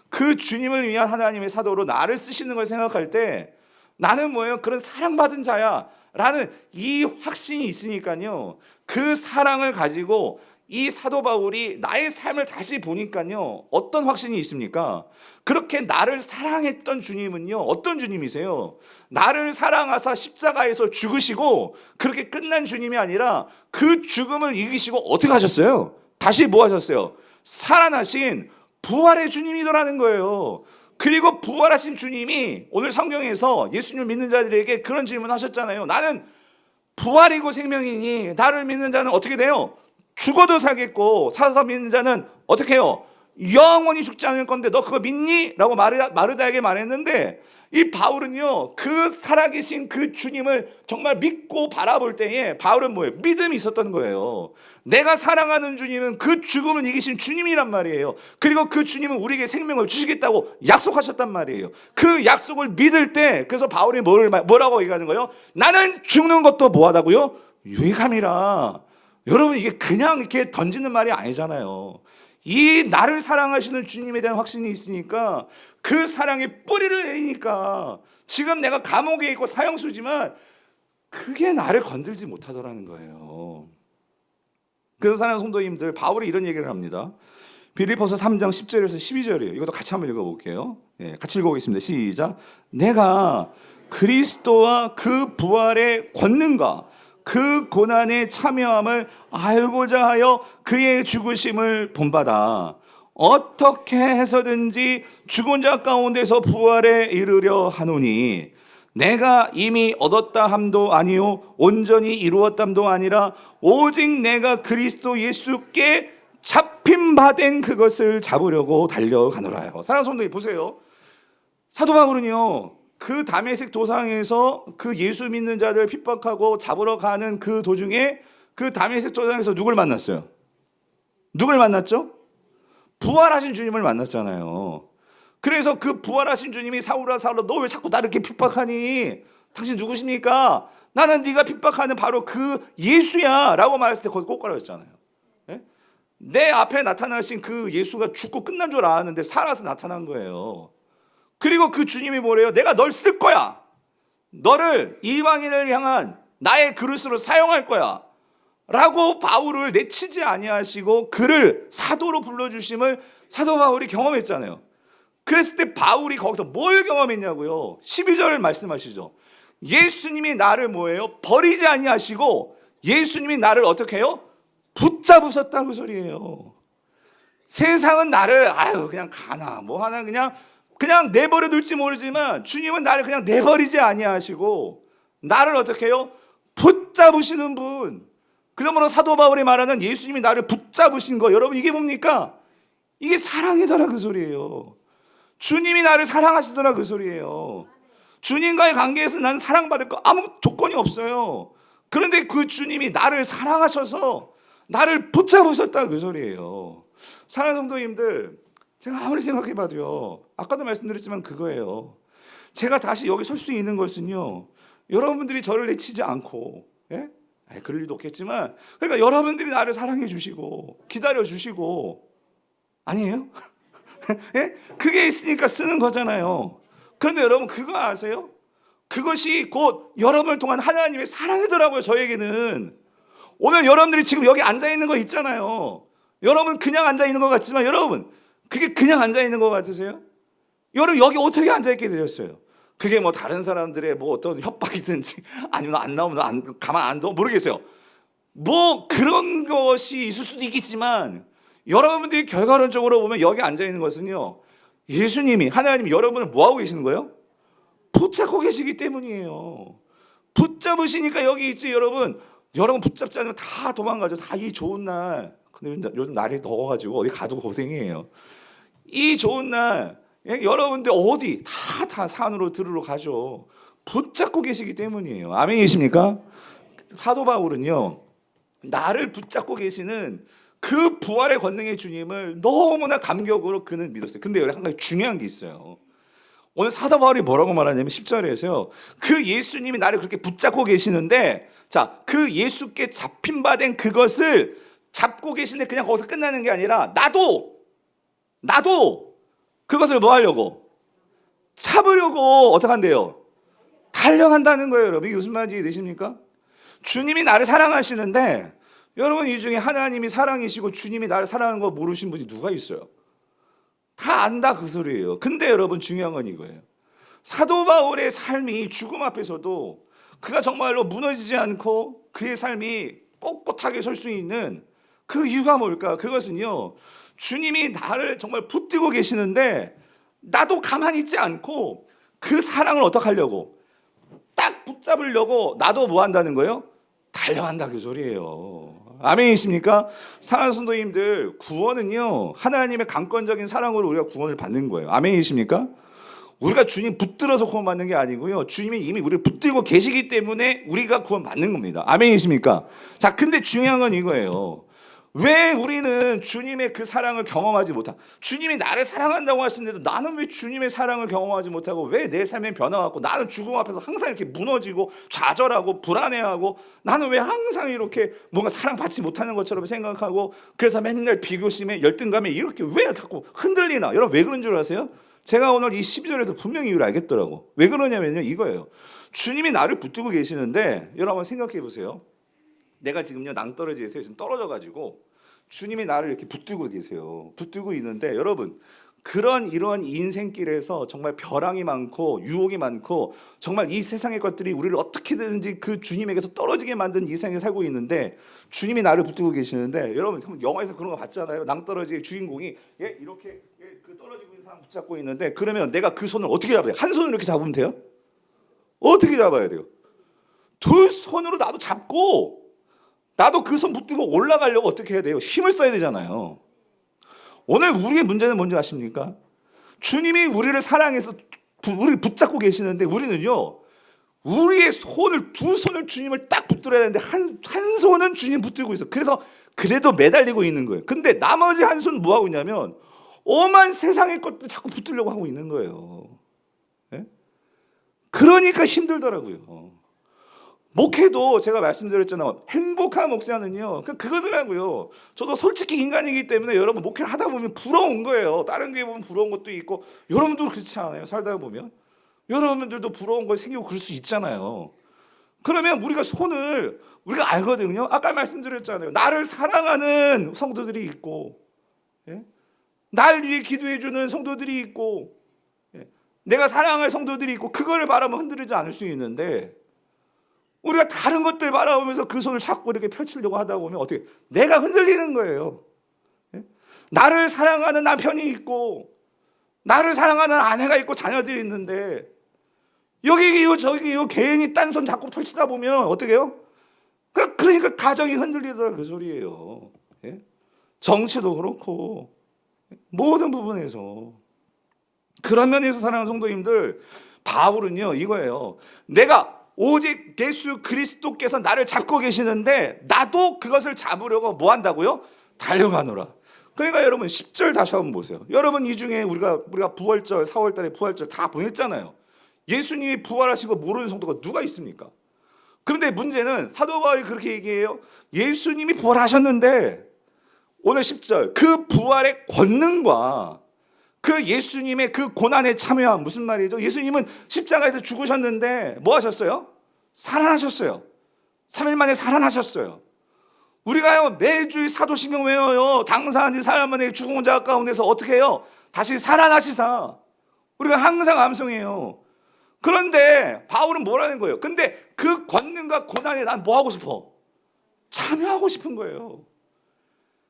그 주님을 위한 하나님의 사도로 나를 쓰시는 걸 생각할 때 나는 뭐예요? 그런 사랑받은 자야 라는 이 확신이 있으니까요 그 사랑을 가지고 이 사도 바울이 나의 삶을 다시 보니까요 어떤 확신이 있습니까? 그렇게 나를 사랑했던 주님은요 어떤 주님이세요? 나를 사랑하사 십자가에서 죽으시고 그렇게 끝난 주님이 아니라 그 죽음을 이기시고 어떻게 하셨어요? 다시 뭐 하셨어요? 살아나신 부활의 주님이더라는 거예요. 그리고 부활하신 주님이 오늘 성경에서 예수님을 믿는 자들에게 그런 질문하셨잖아요. 나는 부활이고 생명이니 나를 믿는 자는 어떻게 돼요? 죽어도 살겠고 살아서 믿는 자는 어떻게 해요? 영원히 죽지 않을 건데 너 그거 믿니? 라고 마르다에게 말했는데 이 바울은요 그 살아계신 그 주님을 정말 믿고 바라볼 때에 바울은 뭐예요? 믿음이 있었던 거예요. 내가 사랑하는 주님은 그 죽음을 이기신 주님이란 말이에요. 그리고 그 주님은 우리에게 생명을 주시겠다고 약속하셨단 말이에요. 그 약속을 믿을 때 그래서 바울이 뭐라고 얘기하는 거예요? 나는 죽는 것도 뭐하다고요? 유익함이라. 여러분 이게 그냥 이렇게 던지는 말이 아니잖아요. 이 나를 사랑하시는 주님에 대한 확신이 있으니까 그 사랑의 뿌리를 내리니까 지금 내가 감옥에 있고 사형수지만 그게 나를 건들지 못하더라는 거예요. 그래서 사랑하는 성도님들 바울이 이런 얘기를 합니다. 빌립보서 3장 10절에서 12절이에요. 이것도 같이 한번 읽어볼게요. 같이 읽어보겠습니다. 시작. 내가 그리스도와 그 부활의 권능과 그 고난의 참여함을 알고자 하여 그의 죽으심을 본받아 어떻게 해서든지 죽은 자 가운데서 부활에 이르려 하노니 내가 이미 얻었다 함도 아니요 온전히 이루었담도 아니라 오직 내가 그리스도 예수께 잡힌 바 된 그것을 잡으려고 달려가노라요. 사랑하는 성도님 보세요. 사도 바울은요, 그 다메섹 도상에서 그 예수 믿는 자들 핍박하고 잡으러 가는 그 도중에 그 다메섹 도상에서 누굴 만났어요? 누굴 만났죠? 부활하신 주님을 만났잖아요. 그래서 그 부활하신 주님이 사울아 사울아 너 왜 자꾸 나를 이렇게 핍박하니? 당신 누구십니까? 나는 네가 핍박하는 바로 그 예수야 라고 말했을 때 거기서 꼬꾸라졌잖아요. 예? 내 앞에 나타나신 그 예수가 죽고 끝난 줄 알았는데 살아서 나타난 거예요. 그리고 그 주님이 뭐래요? 내가 널 쓸 거야. 너를 이방인을 향한 나의 그릇으로 사용할 거야 라고 바울을 내치지 아니하시고 그를 사도로 불러주심을 사도 바울이 경험했잖아요. 그랬을 때 바울이 거기서 뭘 경험했냐고요? 12절을 말씀하시죠. 예수님이 나를 뭐예요? 버리지 아니하시고 예수님이 나를 어떻게 해요? 붙잡으셨다고 소리예요. 세상은 나를 그냥 가나 뭐 하나 그냥 내버려 둘지 모르지만 주님은 나를 그냥 내버리지 아니하시고 나를 어떻게 해요? 붙잡으시는 분. 그러므로 사도 바울이 말하는 예수님이 나를 붙잡으신 거, 여러분 이게 뭡니까? 이게 사랑이더라 그 소리예요. 주님이 나를 사랑하시더라 그 소리예요. 주님과의 관계에서 나는 사랑받을 거 아무 조건이 없어요. 그런데 그 주님이 나를 사랑하셔서 나를 붙잡으셨다 그 소리예요. 사랑하는 성도님들, 제가 아무리 생각해봐도요, 아까도 말씀드렸지만 그거예요. 제가 다시 여기 설 수 있는 것은요, 여러분들이 저를 내치지 않고, 예? 그럴 일도 없겠지만, 그러니까 여러분들이 나를 사랑해 주시고 기다려 주시고, 아니에요? 예? 그게 있으니까 쓰는 거잖아요. 그런데 여러분 그거 아세요? 그것이 곧 여러분을 통한 하나님의 사랑이더라고요. 저에게는 오늘 여러분들이 지금 여기 앉아 있는 거 있잖아요. 여러분 그냥 앉아 있는 것 같지만 여러분 그게 그냥 앉아 있는 것 같으세요? 여러분 여기 어떻게 앉아 있게 되셨어요? 그게 뭐 다른 사람들의 뭐 어떤 협박이든지 아니면 안 나오면 가만 안 둬 모르겠어요. 뭐 그런 것이 있을 수도 있겠지만 여러분들이 결과론적으로 보면 여기 앉아 있는 것은요, 예수님이 하나님이 여러분을 뭐 하고 계시는 거예요? 붙잡고 계시기 때문이에요. 붙잡으시니까 여기 있지. 여러분 붙잡지 않으면 다 도망가죠. 다 이 좋은 날. 근데 요즘 날이 더워가지고 어디 가도 고생이에요. 이 좋은 날 여러분들 어디 다 산으로 들으러 가죠. 붙잡고 계시기 때문이에요. 아멘이십니까? 사도 바울은요, 나를 붙잡고 계시는 그 부활의 권능의 주님을 너무나 감격으로 그는 믿었어요. 근데 여기 한 가지 중요한 게 있어요. 오늘 사도 바울이 뭐라고 말하냐면 10절에서요. 그 예수님이 나를 그렇게 붙잡고 계시는데, 자, 그 예수께 잡힌 바 된 그것을 잡고 계시는데 그냥 거기서 끝나는 게 아니라 나도 그것을 뭐 하려고? 잡으려고 어떻게 한대요? 달려간다는 거예요. 여러분 이게 무슨 말인지 되십니까? 주님이 나를 사랑하시는데 여러분 이 중에 하나님이 사랑이시고 주님이 나를 사랑하는 거 모르신 분이 누가 있어요? 다 안다 그 소리예요. 근데 여러분 중요한 건 이거예요. 사도 바울의 삶이 죽음 앞에서도 그가 정말로 무너지지 않고 그의 삶이 꼿꼿하게 설 수 있는 그 이유가 뭘까? 그것은요, 주님이 나를 정말 붙들고 계시는데 나도 가만히 있지 않고 그 사랑을 어떻게 하려고? 딱 붙잡으려고 나도 뭐 한다는 거예요? 달려간다 그 소리예요. 아멘이십니까? 사랑하는 성도님들, 구원은요 하나님의 강권적인 사랑으로 우리가 구원을 받는 거예요. 아멘이십니까? 우리가 주님 붙들어서 구원받는 게 아니고요, 주님이 이미 우리를 붙들고 계시기 때문에 우리가 구원받는 겁니다. 아멘이십니까? 자, 근데 중요한 건 이거예요. 왜 우리는 주님의 그 사랑을 경험하지 못하고, 주님이 나를 사랑한다고 하시는데도 나는 왜 주님의 사랑을 경험하지 못하고, 왜 내 삶의 변화가 없고, 나는 죽음 앞에서 항상 이렇게 무너지고 좌절하고 불안해하고, 나는 왜 항상 이렇게 뭔가 사랑받지 못하는 것처럼 생각하고, 그래서 맨날 비교심에 열등감에 이렇게 왜 자꾸 흔들리나? 여러분 왜 그런 줄 아세요? 제가 오늘 이 12절에서 분명히 이유를 알겠더라고. 왜 그러냐면요, 이거예요. 주님이 나를 붙들고 계시는데, 여러분 한번 생각해 보세요. 내가 지금요 낭떠러지에서 지금 떨어져가지고 주님이 나를 이렇게 붙들고 계세요. 붙들고 있는데 여러분 이런 인생길에서 정말 벼랑이 많고 유혹이 많고 정말 이 세상의 것들이 우리를 어떻게든지 그 주님에게서 떨어지게 만든 이 세상에 살고 있는데 주님이 나를 붙들고 계시는데, 여러분 영화에서 그런 거 봤잖아요. 낭떠러지의 주인공이 이렇게 그 떨어지고 있는 사람 붙잡고 있는데, 그러면 내가 그 손을 어떻게 잡아야 돼요? 한 손으로 이렇게 잡으면 돼요? 어떻게 잡아야 돼요? 두 손으로 나도 잡고 나도 그 손 붙들고 올라가려고 어떻게 해야 돼요? 힘을 써야 되잖아요. 오늘 우리의 문제는 뭔지 아십니까? 주님이 우리를 사랑해서 우리를 붙잡고 계시는데 우리는요, 우리의 손을, 두 손을 주님을 딱 붙들어야 되는데 한 손은 주님 붙들고 있어. 그래서 그래도 매달리고 있는 거예요. 근데 나머지 한 손은 뭐 하고 있냐면 오만 세상의 것들 자꾸 붙들려고 하고 있는 거예요. 예? 그러니까 힘들더라고요. 목회도 제가 말씀드렸잖아요. 행복한 목사는요, 그거더라고요. 저도 솔직히 인간이기 때문에 여러분 목회를 하다 보면 부러운 거예요. 다른 교회 보면 부러운 것도 있고, 여러분도 그렇지 않아요? 살다 보면 여러분들도 부러운 거 생기고 그럴 수 있잖아요. 그러면 우리가 손을 우리가 알거든요. 아까 말씀드렸잖아요. 나를 사랑하는 성도들이 있고, 예? 날 위해 기도해주는 성도들이 있고, 예? 내가 사랑할 성도들이 있고, 그거를 바라보면 흔들리지 않을 수 있는데, 우리가 다른 것들 바라보면서 그 손을 자꾸 이렇게 펼치려고 하다 보면 어떻게 내가 흔들리는 거예요. 예? 나를 사랑하는 남편이 있고, 나를 사랑하는 아내가 있고, 자녀들이 있는데 여기요 저기요 괜히 딴 손 자꾸 펼치다 보면 어떻게 해요? 그러니까 가정이 흔들리더라, 그 소리예요. 예? 정치도 그렇고 모든 부분에서. 그런 면에서 사랑하는 성도님들, 바울은요 이거예요. 내가 오직 예수 그리스도께서 나를 잡고 계시는데 나도 그것을 잡으려고 뭐 한다고요? 달려가노라. 그러니까 여러분 10절 다시 한번 보세요. 여러분 이 중에 우리가 부활절, 4월 달에 부활절 다 보냈잖아요. 예수님이 부활하신 거 모르는 성도가 누가 있습니까? 그런데 문제는 사도 바울이 그렇게 얘기해요. 예수님이 부활하셨는데 오늘 10절 그 부활의 권능과 그 예수님의 그 고난에 참여한, 무슨 말이죠? 예수님은 십자가에서 죽으셨는데 뭐 하셨어요? 살아나셨어요. 3일 만에 살아나셨어요. 우리가요 매주 사도신경 외워요. 장사한 지 사흘 만에 죽은 자 가운데서 어떻게 해요? 다시 살아나시사. 우리가 항상 암송해요. 그런데 바울은 뭐라는 거예요? 근데 그 권능과 고난에 난 뭐 하고 싶어? 참여하고 싶은 거예요.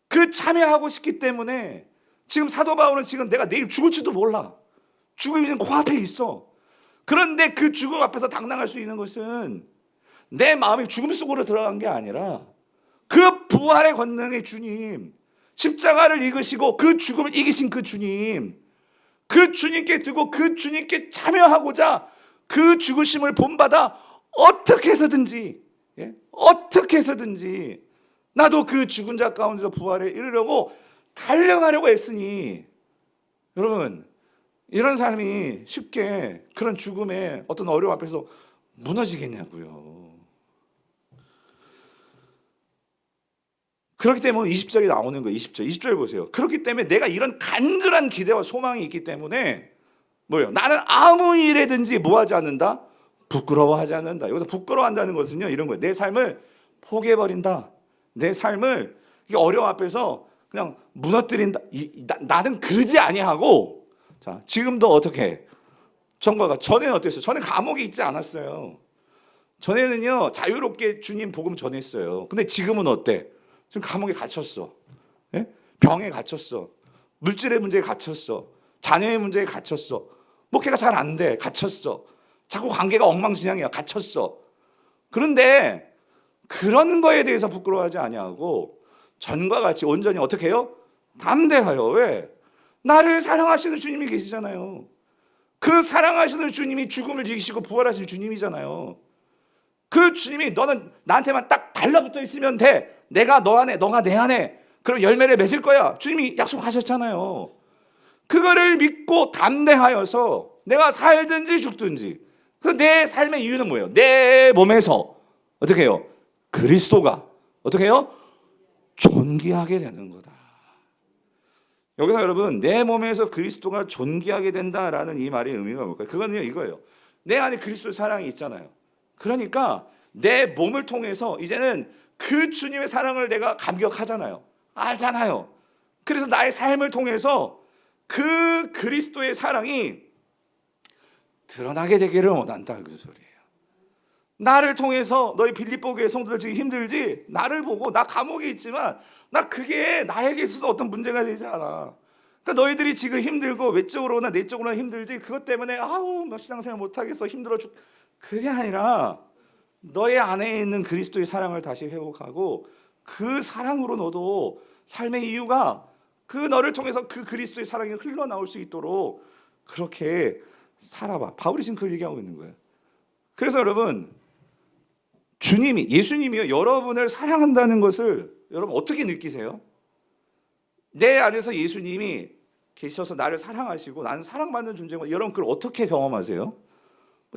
그 참여하고 싶기 때문에 지금 사도 바울은 지금 내가 내일 죽을지도 몰라. 죽음이 지금 코앞에 있어. 그런데 그 죽음 앞에서 당당할 수 있는 것은 내 마음이 죽음 속으로 들어간 게 아니라 그 부활의 권능의 주님, 십자가를 이기시고 그 죽음을 이기신 그 주님, 그 주님께 두고 그 주님께 참여하고자 그 죽으심을 본받아 어떻게 해서든지, 어떻게 해서든지 나도 그 죽은 자 가운데서 부활에 이르려고 달려가려고 했으니, 여러분 이런 삶이 쉽게 그런 죽음의 어떤 어려움 앞에서 무너지겠냐고요. 그렇기 때문에 20절이 나오는 거예요. 20절 보세요. 그렇기 때문에 내가 이런 간절한 기대와 소망이 있기 때문에 뭐예요? 나는 아무 일에든지 뭐 하지 않는다? 부끄러워하지 않는다. 여기서 부끄러워한다는 것은요 이런 거예요. 내 삶을 포기해버린다. 내 삶을 어려움 앞에서 그냥 무너뜨린다. 나는 그러지 아니하고, 자 지금도 어떻게 전과가, 전에는 어땠어요? 전에 감옥에 있지 않았어요. 전에는요 자유롭게 주님 복음 전했어요. 근데 지금은 어때? 지금 감옥에 갇혔어. 예? 병에 갇혔어. 물질의 문제에 갇혔어. 자녀의 문제에 갇혔어. 목회가 잘 안 돼. 갇혔어. 자꾸 관계가 엉망진창이야. 갇혔어. 그런데 그런 거에 대해서 부끄러워하지 아니하고 전과 같이 온전히 어떻게 해요? 담대하여. 왜? 나를 사랑하시는 주님이 계시잖아요. 그 사랑하시는 주님이 죽음을 이기시고 부활하신 주님이잖아요. 그 주님이 너는 나한테만 딱 달라붙어 있으면 돼. 내가 너 안에, 너가 내 안에. 그럼 열매를 맺을 거야. 주님이 약속하셨잖아요. 그거를 믿고 담대하여서 내가 살든지 죽든지. 내 삶의 이유는 뭐예요? 내 몸에서 어떻게 해요? 그리스도가 어떻게 해요? 존귀하게 되는 거다. 여기서 여러분 내 몸에서 그리스도가 존귀하게 된다라는 이 말의 의미가 뭘까요? 그거는요 이거예요. 내 안에 그리스도의 사랑이 있잖아요. 그러니까 내 몸을 통해서 이제는 그 주님의 사랑을 내가 감격하잖아요. 알잖아요. 그래서 나의 삶을 통해서 그 그리스도의 사랑이 드러나게 되기를 원한다, 그 소리예요. 나를 통해서 너희 빌립보 교회 성도들 지금 힘들지? 나를 보고, 나 감옥에 있지만 나 그게 나에게 있어서 어떤 문제가 되지 않아. 그러니까 너희들이 지금 힘들고 외적으로나 내적으로나 힘들지, 그것 때문에 아우 신앙생활 못하겠어, 힘들어 죽, 그게 아니라 너의 안에 있는 그리스도의 사랑을 다시 회복하고 그 사랑으로 너도 삶의 이유가 그 너를 통해서 그 그리스도의 사랑이 흘러나올 수 있도록 그렇게 살아봐. 바울이 지금 그걸 얘기하고 있는 거예요. 그래서 여러분, 예수님이요, 여러분을 사랑한다는 것을 여러분 어떻게 느끼세요? 내 안에서 예수님이 계셔서 나를 사랑하시고 나는 사랑받는 존재고, 여러분 그걸 어떻게 경험하세요?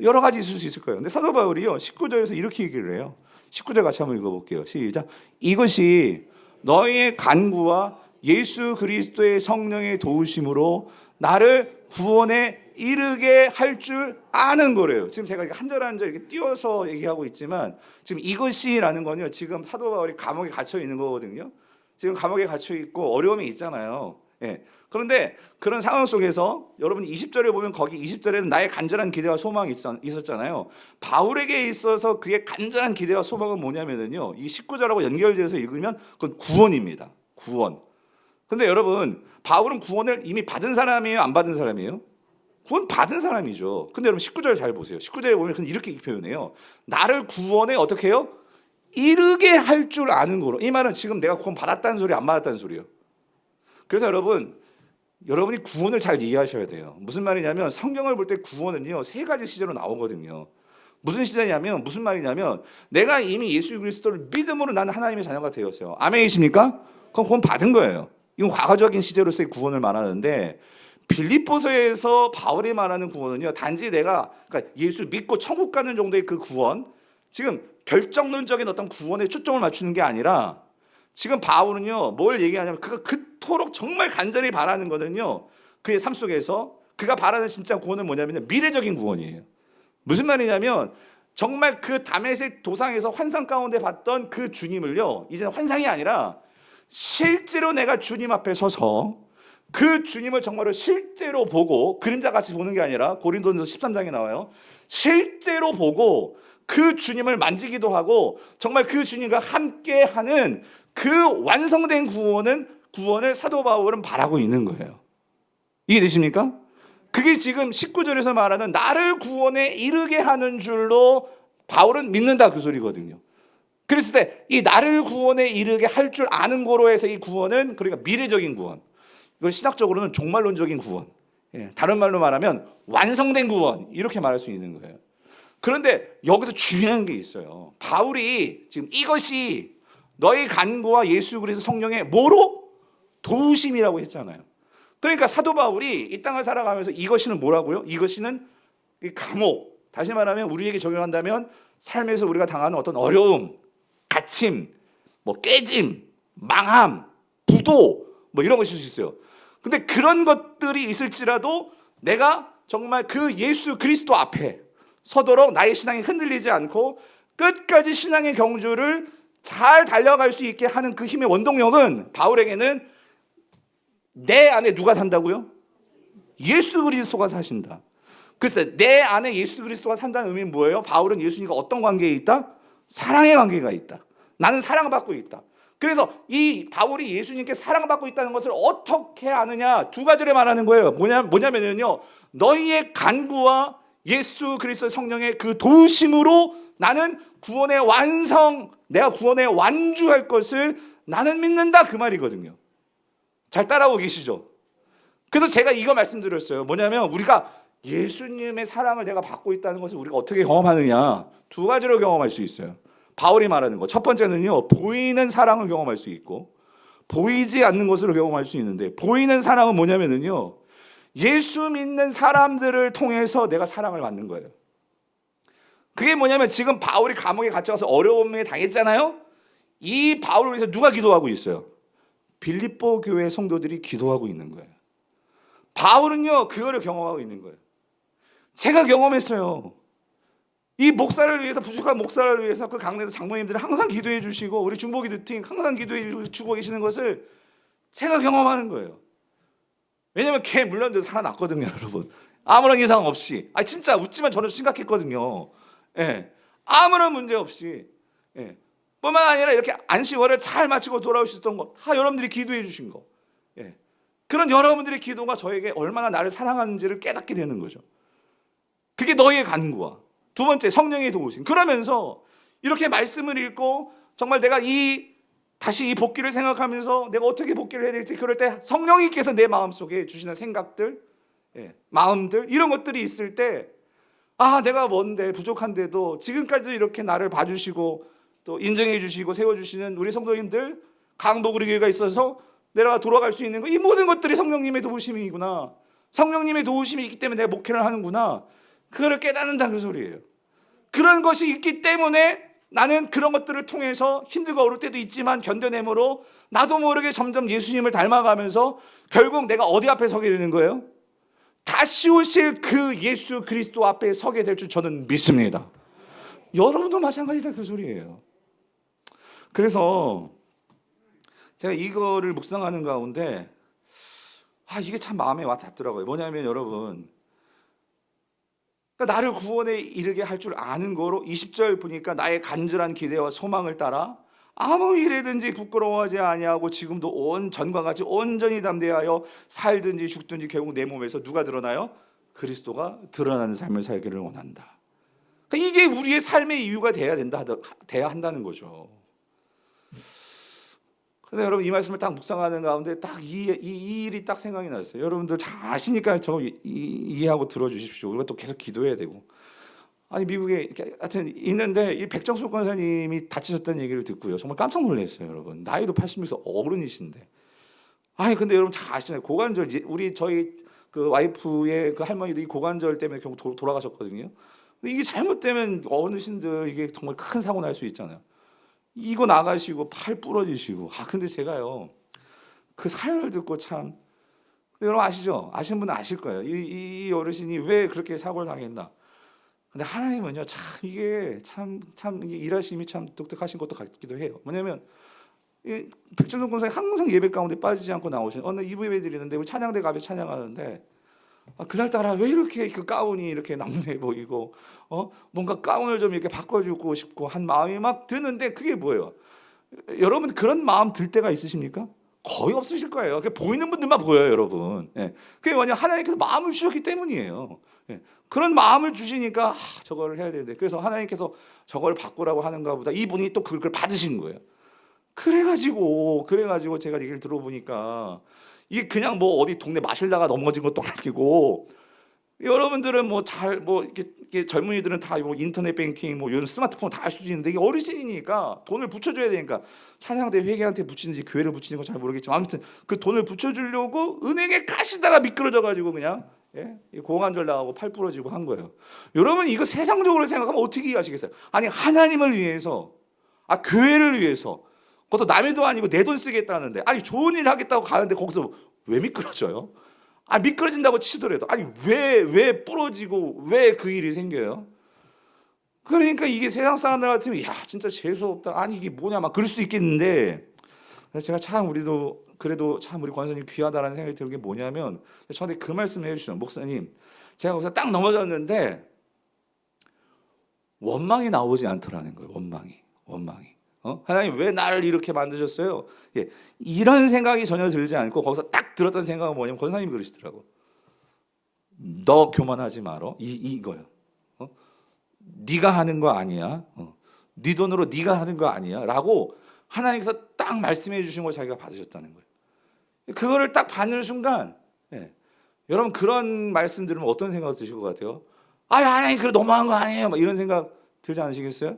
여러 가지 있을 수 있을 거예요. 근데 사도 바울이요 19절에서 이렇게 얘기를 해요. 19절 같이 한번 읽어볼게요. 시작. 이것이 너희의 간구와 예수 그리스도의 성령의 도우심으로 나를 구원에 이르게 할 줄 아는 거래요. 지금 제가 한 절 한 절 이렇게 띄워서 얘기하고 있지만, 지금 이것이라는 건요, 지금 사도 바울이 감옥에 갇혀 있는 거거든요. 지금 감옥에 갇혀 있고 어려움이 있잖아요. 예. 그런데 그런 상황 속에서 여러분 20절에 보면, 거기 20절에는 나의 간절한 기대와 소망이 있었잖아요. 바울에게 있어서 그의 간절한 기대와 소망은 뭐냐면요, 이 19절하고 연결돼서 읽으면 그건 구원입니다. 구원. 근데 여러분, 바울은 구원을 이미 받은 사람이에요, 안 받은 사람이에요? 구원 받은 사람이죠. 근데 여러분 19절 잘 보세요. 19절에 보면 이렇게 표현해요. 나를 구원에 어떻게 해요? 이르게 할 줄 아는 거로. 이 말은 지금 내가 구원 받았다는 소리, 안 받았다는 소리예요. 그래서 여러분이 구원을 잘 이해하셔야 돼요. 무슨 말이냐면, 성경을 볼 때 구원은요 3가지 시제로 나오거든요. 무슨 시제냐면, 무슨 말이냐면, 내가 이미 예수 그리스도를 믿음으로 나는 하나님의 자녀가 되었어요. 아멘이십니까? 그럼 구원 받은 거예요. 이건 과거적인 시제로서의 구원을 말하는데, 빌립보서에서 바울이 말하는 구원은요, 단지 내가 그러니까 예수 믿고 천국 가는 정도의 그 구원, 지금 결정론적인 어떤 구원에 초점을 맞추는 게 아니라, 지금 바울은요 뭘 얘기하냐면, 그가 그토록 정말 간절히 바라는 거는요, 그의 삶 속에서 그가 바라는 진짜 구원은 뭐냐면 미래적인 구원이에요. 무슨 말이냐면, 정말 그 다메섹 도상에서 환상 가운데 봤던 그 주님을요, 이제는 환상이 아니라 실제로 내가 주님 앞에 서서 그 주님을 정말로 실제로 보고, 그림자같이 보는 게 아니라, 고린도전서 13장에 나와요, 실제로 보고 그 주님을 만지기도 하고 정말 그 주님과 함께하는 그 완성된 구원을 사도 바울은 바라고 있는 거예요. 이해되십니까? 그게 지금 19절에서 말하는 나를 구원에 이르게 하는 줄로 바울은 믿는다, 그 소리거든요. 그랬을 때 이 나를 구원에 이르게 할 줄 아는 거로 해서 이 구원은, 그러니까 미래적인 구원, 이걸 신학적으로는 종말론적인 구원, 다른 말로 말하면 완성된 구원, 이렇게 말할 수 있는 거예요. 그런데 여기서 중요한 게 있어요. 바울이 지금 이것이 너희 간구와 예수 그리스도 성령의 뭐로? 도우심이라고 했잖아요. 그러니까 사도 바울이 이 땅을 살아가면서 이것이는 뭐라고요? 이것이는 감옥, 다시 말하면 우리에게 적용한다면 삶에서 우리가 당하는 어떤 어려움, 갇힘, 깨짐, 망함, 부도, 이런 것이 있을 수 있어요. 근데 그런 것들이 있을지라도 내가 정말 그 예수 그리스도 앞에 서도록 나의 신앙이 흔들리지 않고 끝까지 신앙의 경주를 잘 달려갈 수 있게 하는 그 힘의 원동력은, 바울에게는 내 안에 누가 산다고요? 예수 그리스도가 사신다. 그래서 내 안에 예수 그리스도가 산다는 의미는 뭐예요? 바울은 예수님과 어떤 관계에 있다? 사랑의 관계가 있다. 나는 사랑받고 있다. 그래서 이 바울이 예수님께 사랑받고 있다는 것을 어떻게 아느냐? 2가지를 말하는 거예요. 뭐냐면요, 너희의 간구와 예수 그리스도의 성령의 그 도우심으로 나는 구원의 완성, 내가 구원에 완주할 것을 나는 믿는다, 그 말이거든요. 잘 따라오고 계시죠? 그래서 제가 이거 말씀드렸어요. 뭐냐면, 우리가 예수님의 사랑을 내가 받고 있다는 것을 우리가 어떻게 경험하느냐, 2가지로 경험할 수 있어요. 바울이 말하는 거, 첫 번째는요, 보이는 사랑을 경험할 수 있고, 보이지 않는 것으로 경험할 수 있는데, 보이는 사랑은 뭐냐면요, 예수 믿는 사람들을 통해서 내가 사랑을 받는 거예요. 그게 뭐냐면, 지금 바울이 감옥에 갇혀서 어려움에 당했잖아요. 이 바울을 위해서 누가 기도하고 있어요? 빌립보 교회 성도들이 기도하고 있는 거예요. 바울은요 그거를 경험하고 있는 거예요. 제가 경험했어요. 이 목사를 위해서, 부족한 목사를 위해서 그 강내에서 장로님들이 항상 기도해 주시고, 우리 중보기도 팀 항상 기도해 주고 계시는 것을 제가 경험하는 거예요. 왜냐면 걔 물론 살아났거든요, 여러분. 아무런 이상 없이. 진짜 웃지만 저는 심각했거든요. 아무런 문제 없이. 뿐만 아니라 이렇게 안식월을 잘 마치고 돌아올 수 있었던 것, 다 여러분들이 기도해 주신 거. 그런 여러분들의 기도가 저에게 얼마나 나를 사랑하는지를 깨닫게 되는 거죠. 그게 너희의 간구와. 두 번째, 성령의 도우심. 그러면서 이렇게 말씀을 읽고 정말 내가 다시 이 복귀를 생각하면서 내가 어떻게 복귀를 해야 될지, 그럴 때 성령님께서 내 마음속에 주시는 생각들, 마음들, 이런 것들이 있을 때, 내가 뭔데 부족한데도 지금까지도 이렇게 나를 봐주시고 또 인정해 주시고 세워주시는 우리 성도님들, 강복우리 교회가 있어서 내가 돌아갈 수 있는 거, 이 모든 것들이 성령님의 도우심이구나, 성령님의 도우심이 있기 때문에 내가 목회를 하는구나, 그걸 깨닫는다, 그 소리예요. 그런 것이 있기 때문에 나는 그런 것들을 통해서 힘들고 어려울 때도 있지만 견뎌내므로 나도 모르게 점점 예수님을 닮아가면서 결국 내가 어디 앞에 서게 되는 거예요? 다시 오실 그 예수 그리스도 앞에 서게 될 줄 저는 믿습니다. 여러분도 마찬가지다, 그 소리예요. 그래서 제가 이거를 묵상하는 가운데 이게 참 마음에 와닿더라고요. 뭐냐면 여러분, 그러니까 나를 구원에 이르게 할 줄 아는 거로 20절 보니까 나의 간절한 기대와 소망을 따라 아무 일에든지 부끄러워하지 아니하고 지금도 온 전과 같이 온전히 담대하여 살든지 죽든지 결국 내 몸에서 누가 드러나요? 그리스도가 드러나는 삶을 살기를 원한다. 그러니까 이게 우리의 삶의 이유가 돼야 한다는 거죠. 근데 여러분, 이 말씀을 딱 묵상하는 가운데 딱 이 일이 딱 생각이 났어요. 여러분들 잘 아시니까 저거 이해하고 들어주십시오. 우리가 또 계속 기도해야 되고. 미국에 하여튼 있는데 이 백정숙 권사님이 다치셨다는 얘기를 듣고요, 정말 깜짝 놀랐어요. 여러분, 나이도 80이서 어른이신데. 근데 여러분 잘 아시잖아요. 고관절, 저희 그 와이프의 그 할머니도 이 고관절 때문에 결국 돌아가셨거든요. 근데 이게 잘못되면 어르신들 이게 정말 큰 사고 날 수 있잖아요. 이거 나가시고 팔 부러지시고. 근데 제가요, 그 사연을 듣고 참, 여러분 아시죠? 아시는 분은 아실 거예요. 이 어르신이 왜 그렇게 사고를 당했나. 근데 하나님은요, 이게 일하심이 참 독특하신 것도 같기도 해요. 뭐냐면 백정동 권사님 항상 예배 가운데 빠지지 않고 나오시는, 어느 이부 예배 드리는데 우리 찬양대 가비 찬양하는데 그날따라 왜 이렇게 그 가운이 이렇게 남루해 보이고 뭔가 가운을 좀 이렇게 바꿔주고 싶고 한 마음이 막 드는데, 그게 뭐예요? 여러분 그런 마음 들 때가 있으십니까? 거의 없으실 거예요. 보이는 분들만 보여요, 여러분. 그게 뭐냐, 하나님께서 마음을 주셨기 때문이에요. 그런 마음을 주시니까 저거를 해야 되는데, 그래서 하나님께서 저걸 바꾸라고 하는가 보다, 이분이 또 그걸 받으신 거예요. 그래가지고 제가 얘기를 들어보니까 이게 그냥 어디 동네 마실다가 넘어진 것도 아니고, 여러분들은 이렇게 젊은이들은 다 인터넷 뱅킹 이런 스마트폰 다 할 수도 있는데, 이게 어르신이니까 돈을 붙여줘야 되니까 찬양대 회계한테 붙이는지 교회를 붙이는 건 잘 모르겠지만 아무튼 그 돈을 붙여주려고 은행에 가시다가 미끄러져가지고 그냥 고관절 나가고 팔 부러지고 한 거예요. 여러분, 이거 세상적으로 생각하면 어떻게 이해하시겠어요? 하나님을 위해서, 교회를 위해서, 그것도 남의 돈 아니고 내 돈 쓰겠다는데, 좋은 일 하겠다고 가는데 거기서 왜 미끄러져요? 미끄러진다고 치더라도 왜 부러지고 왜 그 일이 생겨요? 그러니까 이게 세상 사람들 같으면 진짜 재수 없다, 이게 뭐냐 막 그럴 수 있겠는데, 제가 참 그래도 참 우리 권사님 귀하다라는 생각이 드는 게 뭐냐면, 저한테 그 말씀을 해주시는, 목사님 제가 거기서 딱 넘어졌는데 원망이 나오지 않더라는 거예요. 원망이. 하나님 왜 나를 이렇게 만드셨어요? 이런 생각이 전혀 들지 않고 거기서 딱 들었던 생각은 뭐냐면, 권사님이 그러시더라고. 너 교만하지 마라. 이거요. 네가 하는 거 아니야. 네 돈으로 네가 하는 거 아니야. 라고 하나님께서 딱 말씀해 주신 걸 자기가 받으셨다는 거예요. 그거를 딱 받는 순간, 여러분 그런 말씀 들으면 어떤 생각 드실 것 같아요? 하나님 그거 너무한 거 아니에요? 이런 생각 들지 않으시겠어요?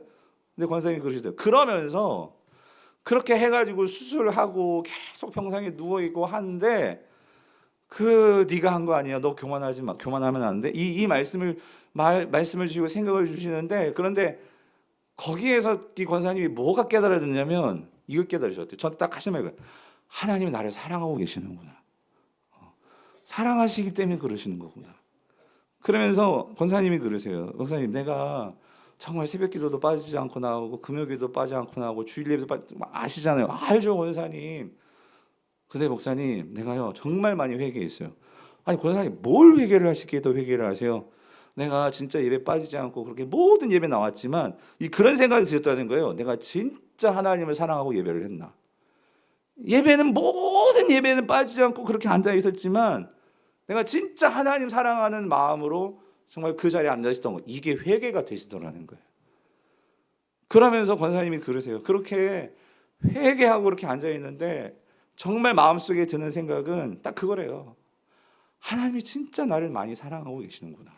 근데 권사님이 그러시더라고요. 그러면서 그렇게 해가지고 수술하고 계속 병상에 누워있고 하는데, 네가 한 거 아니야, 너 교만하지 마, 교만하면 안 돼, 이 말씀을 주시고 생각을 주시는데, 그런데 거기에서 이 권사님이 뭐가 깨달아졌냐면 이걸 깨달으셨대요. 저한테 딱 하신 말이에요. 하나님이 나를 사랑하고 계시는구나. 사랑하시기 때문에 그러시는 거구나. 그러면서 권사님이 그러세요. 목사님, 내가 정말 새벽기도도 빠지지 않고 나오고 금요기도 빠지지 않고 나오고 주일 예배도 아시잖아요. 알죠, 권사님. 근데 목사님, 내가요 정말 많이 회개했어요. 권사님 뭘 회개를 하시기에 더 회개를 하세요? 내가 진짜 예배 빠지지 않고 그렇게 모든 예배 나왔지만 그런 생각이 드셨다는 거예요. 내가 진짜 하나님을 사랑하고 예배를 했나? 모든 예배는 빠지지 않고 그렇게 앉아 있었지만, 내가 진짜 하나님 사랑하는 마음으로 정말 그 자리에 앉아 있었던 거, 이게 회개가 되시더라는 거예요. 그러면서 권사님이 그러세요. 그렇게 회개하고 그렇게 앉아 있는데 정말 마음속에 드는 생각은 딱 그거래요. 하나님이 진짜 나를 많이 사랑하고 계시는구나.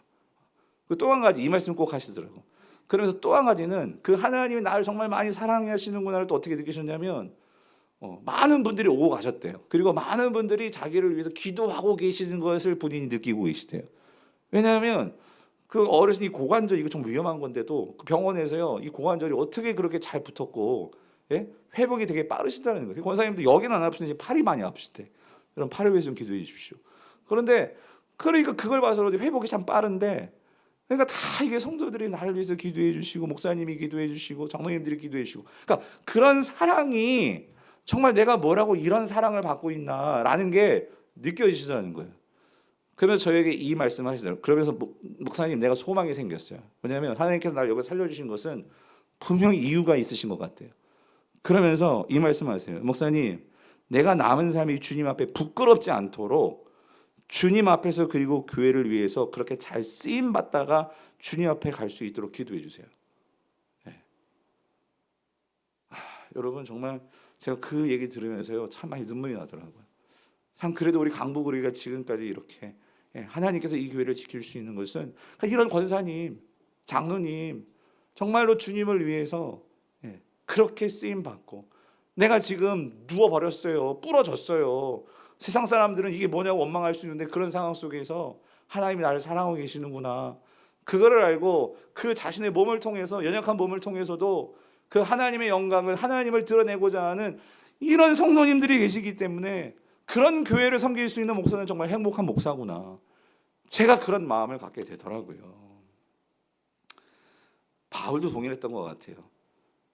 또 한 가지, 이 말씀 꼭 하시더라고. 그러면서 또 한 가지는 그 하나님이 나를 정말 많이 사랑하시는구나를 또 어떻게 느끼셨냐면 많은 분들이 오고 가셨대요. 그리고 많은 분들이 자기를 위해서 기도하고 계시는 것을 본인이 느끼고 계시대요. 왜냐하면 그 어르신이 고관절, 이거 좀 위험한 건데도 그 병원에서요, 이 고관절이 어떻게 그렇게 잘 붙었고, 예? 회복이 되게 빠르시다는 거예요. 권사님도 여기는 안 아프시는지 팔이 많이 아프시대. 그럼 팔을 위해서 좀 기도해 주십시오. 그런데 그러니까 그걸 봐서 회복이 참 빠른데, 그러니까 다 이게 성도들이 나를 위해서 기도해 주시고, 목사님이 기도해 주시고, 장로님들이 기도해 주시고, 그러니까 그런 사랑이 정말 내가 뭐라고 이런 사랑을 받고 있나라는 게 느껴지시다는 거예요. 그러면서 저에게 이 말씀을 하시더라고요. 그러면서 목사님, 내가 소망이 생겼어요. 왜냐하면 하나님께서 나를 여기 살려주신 것은 분명히 이유가 있으신 것 같아요. 그러면서 이 말씀하세요. 목사님, 내가 남은 삶이 주님 앞에 부끄럽지 않도록 주님 앞에서 그리고 교회를 위해서 그렇게 잘 쓰임 받다가 주님 앞에 갈 수 있도록 기도해 주세요. 네. 여러분, 정말 제가 그 얘기 들으면서요, 참 많이 눈물이 나더라고요. 참 그래도 우리 강북우리가 지금까지 이렇게 하나님께서 이 교회를 지킬 수 있는 것은 이런 권사님, 장로님 정말로 주님을 위해서 그렇게 쓰임 받고, 내가 지금 누워버렸어요, 부러졌어요, 세상 사람들은 이게 뭐냐고 원망할 수 있는데 그런 상황 속에서 하나님이 나를 사랑하고 계시는구나, 그거를 알고 그 자신의 몸을 통해서, 연약한 몸을 통해서도 그 하나님의 영광을, 하나님을 드러내고자 하는 이런 성도님들이 계시기 때문에 그런 교회를 섬길 수 있는 목사는 정말 행복한 목사구나, 제가 그런 마음을 갖게 되더라고요. 바울도 동일했던 것 같아요.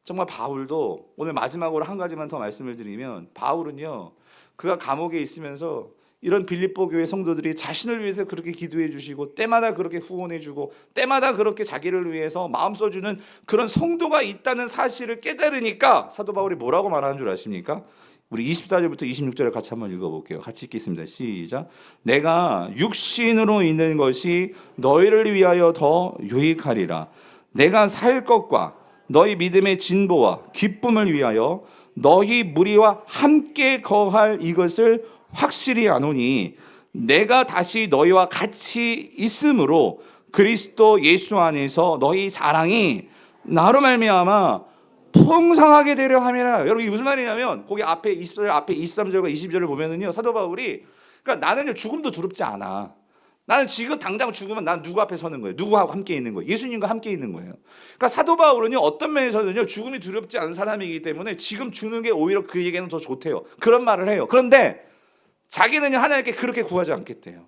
정말 바울도, 오늘 마지막으로 한 가지만 더 말씀을 드리면, 바울은요, 그가 감옥에 있으면서 이런 빌립보 교회 성도들이 자신을 위해서 그렇게 기도해 주시고, 때마다 그렇게 후원해 주고, 때마다 그렇게 자기를 위해서 마음 써주는 그런 성도가 있다는 사실을 깨달으니까 사도 바울이 뭐라고 말하는 줄 아십니까? 우리 24절부터 26절을 같이 한번 읽어볼게요. 같이 읽겠습니다. 시작. 내가 육신으로 있는 것이 너희를 위하여 더 유익하리라. 내가 살 것과 너희 믿음의 진보와 기쁨을 위하여 너희 무리와 함께 거할 이것을 확실히 아노니, 내가 다시 너희와 같이 있으므로 그리스도 예수 안에서 너희 사랑이 나로 말미암아 풍성하게 되려 함이라. 여러분, 이게 무슨 말이냐면, 거기 앞에 24절, 앞에 23절과 22절을 보면은요, 사도 바울이, 그러니까 나는요, 죽음도 두렵지 않아. 나는 지금 당장 죽으면 난 누구 앞에 서는 거예요? 누구하고 함께 있는 거예요? 예수님과 함께 있는 거예요. 그러니까 사도 바울은요, 어떤 면에서는요, 죽음이 두렵지 않은 사람이기 때문에 지금 죽는 게 오히려 그에게는 더 좋대요. 그런 말을 해요. 그런데 자기는요, 하나님께 그렇게 구하지 않겠대요.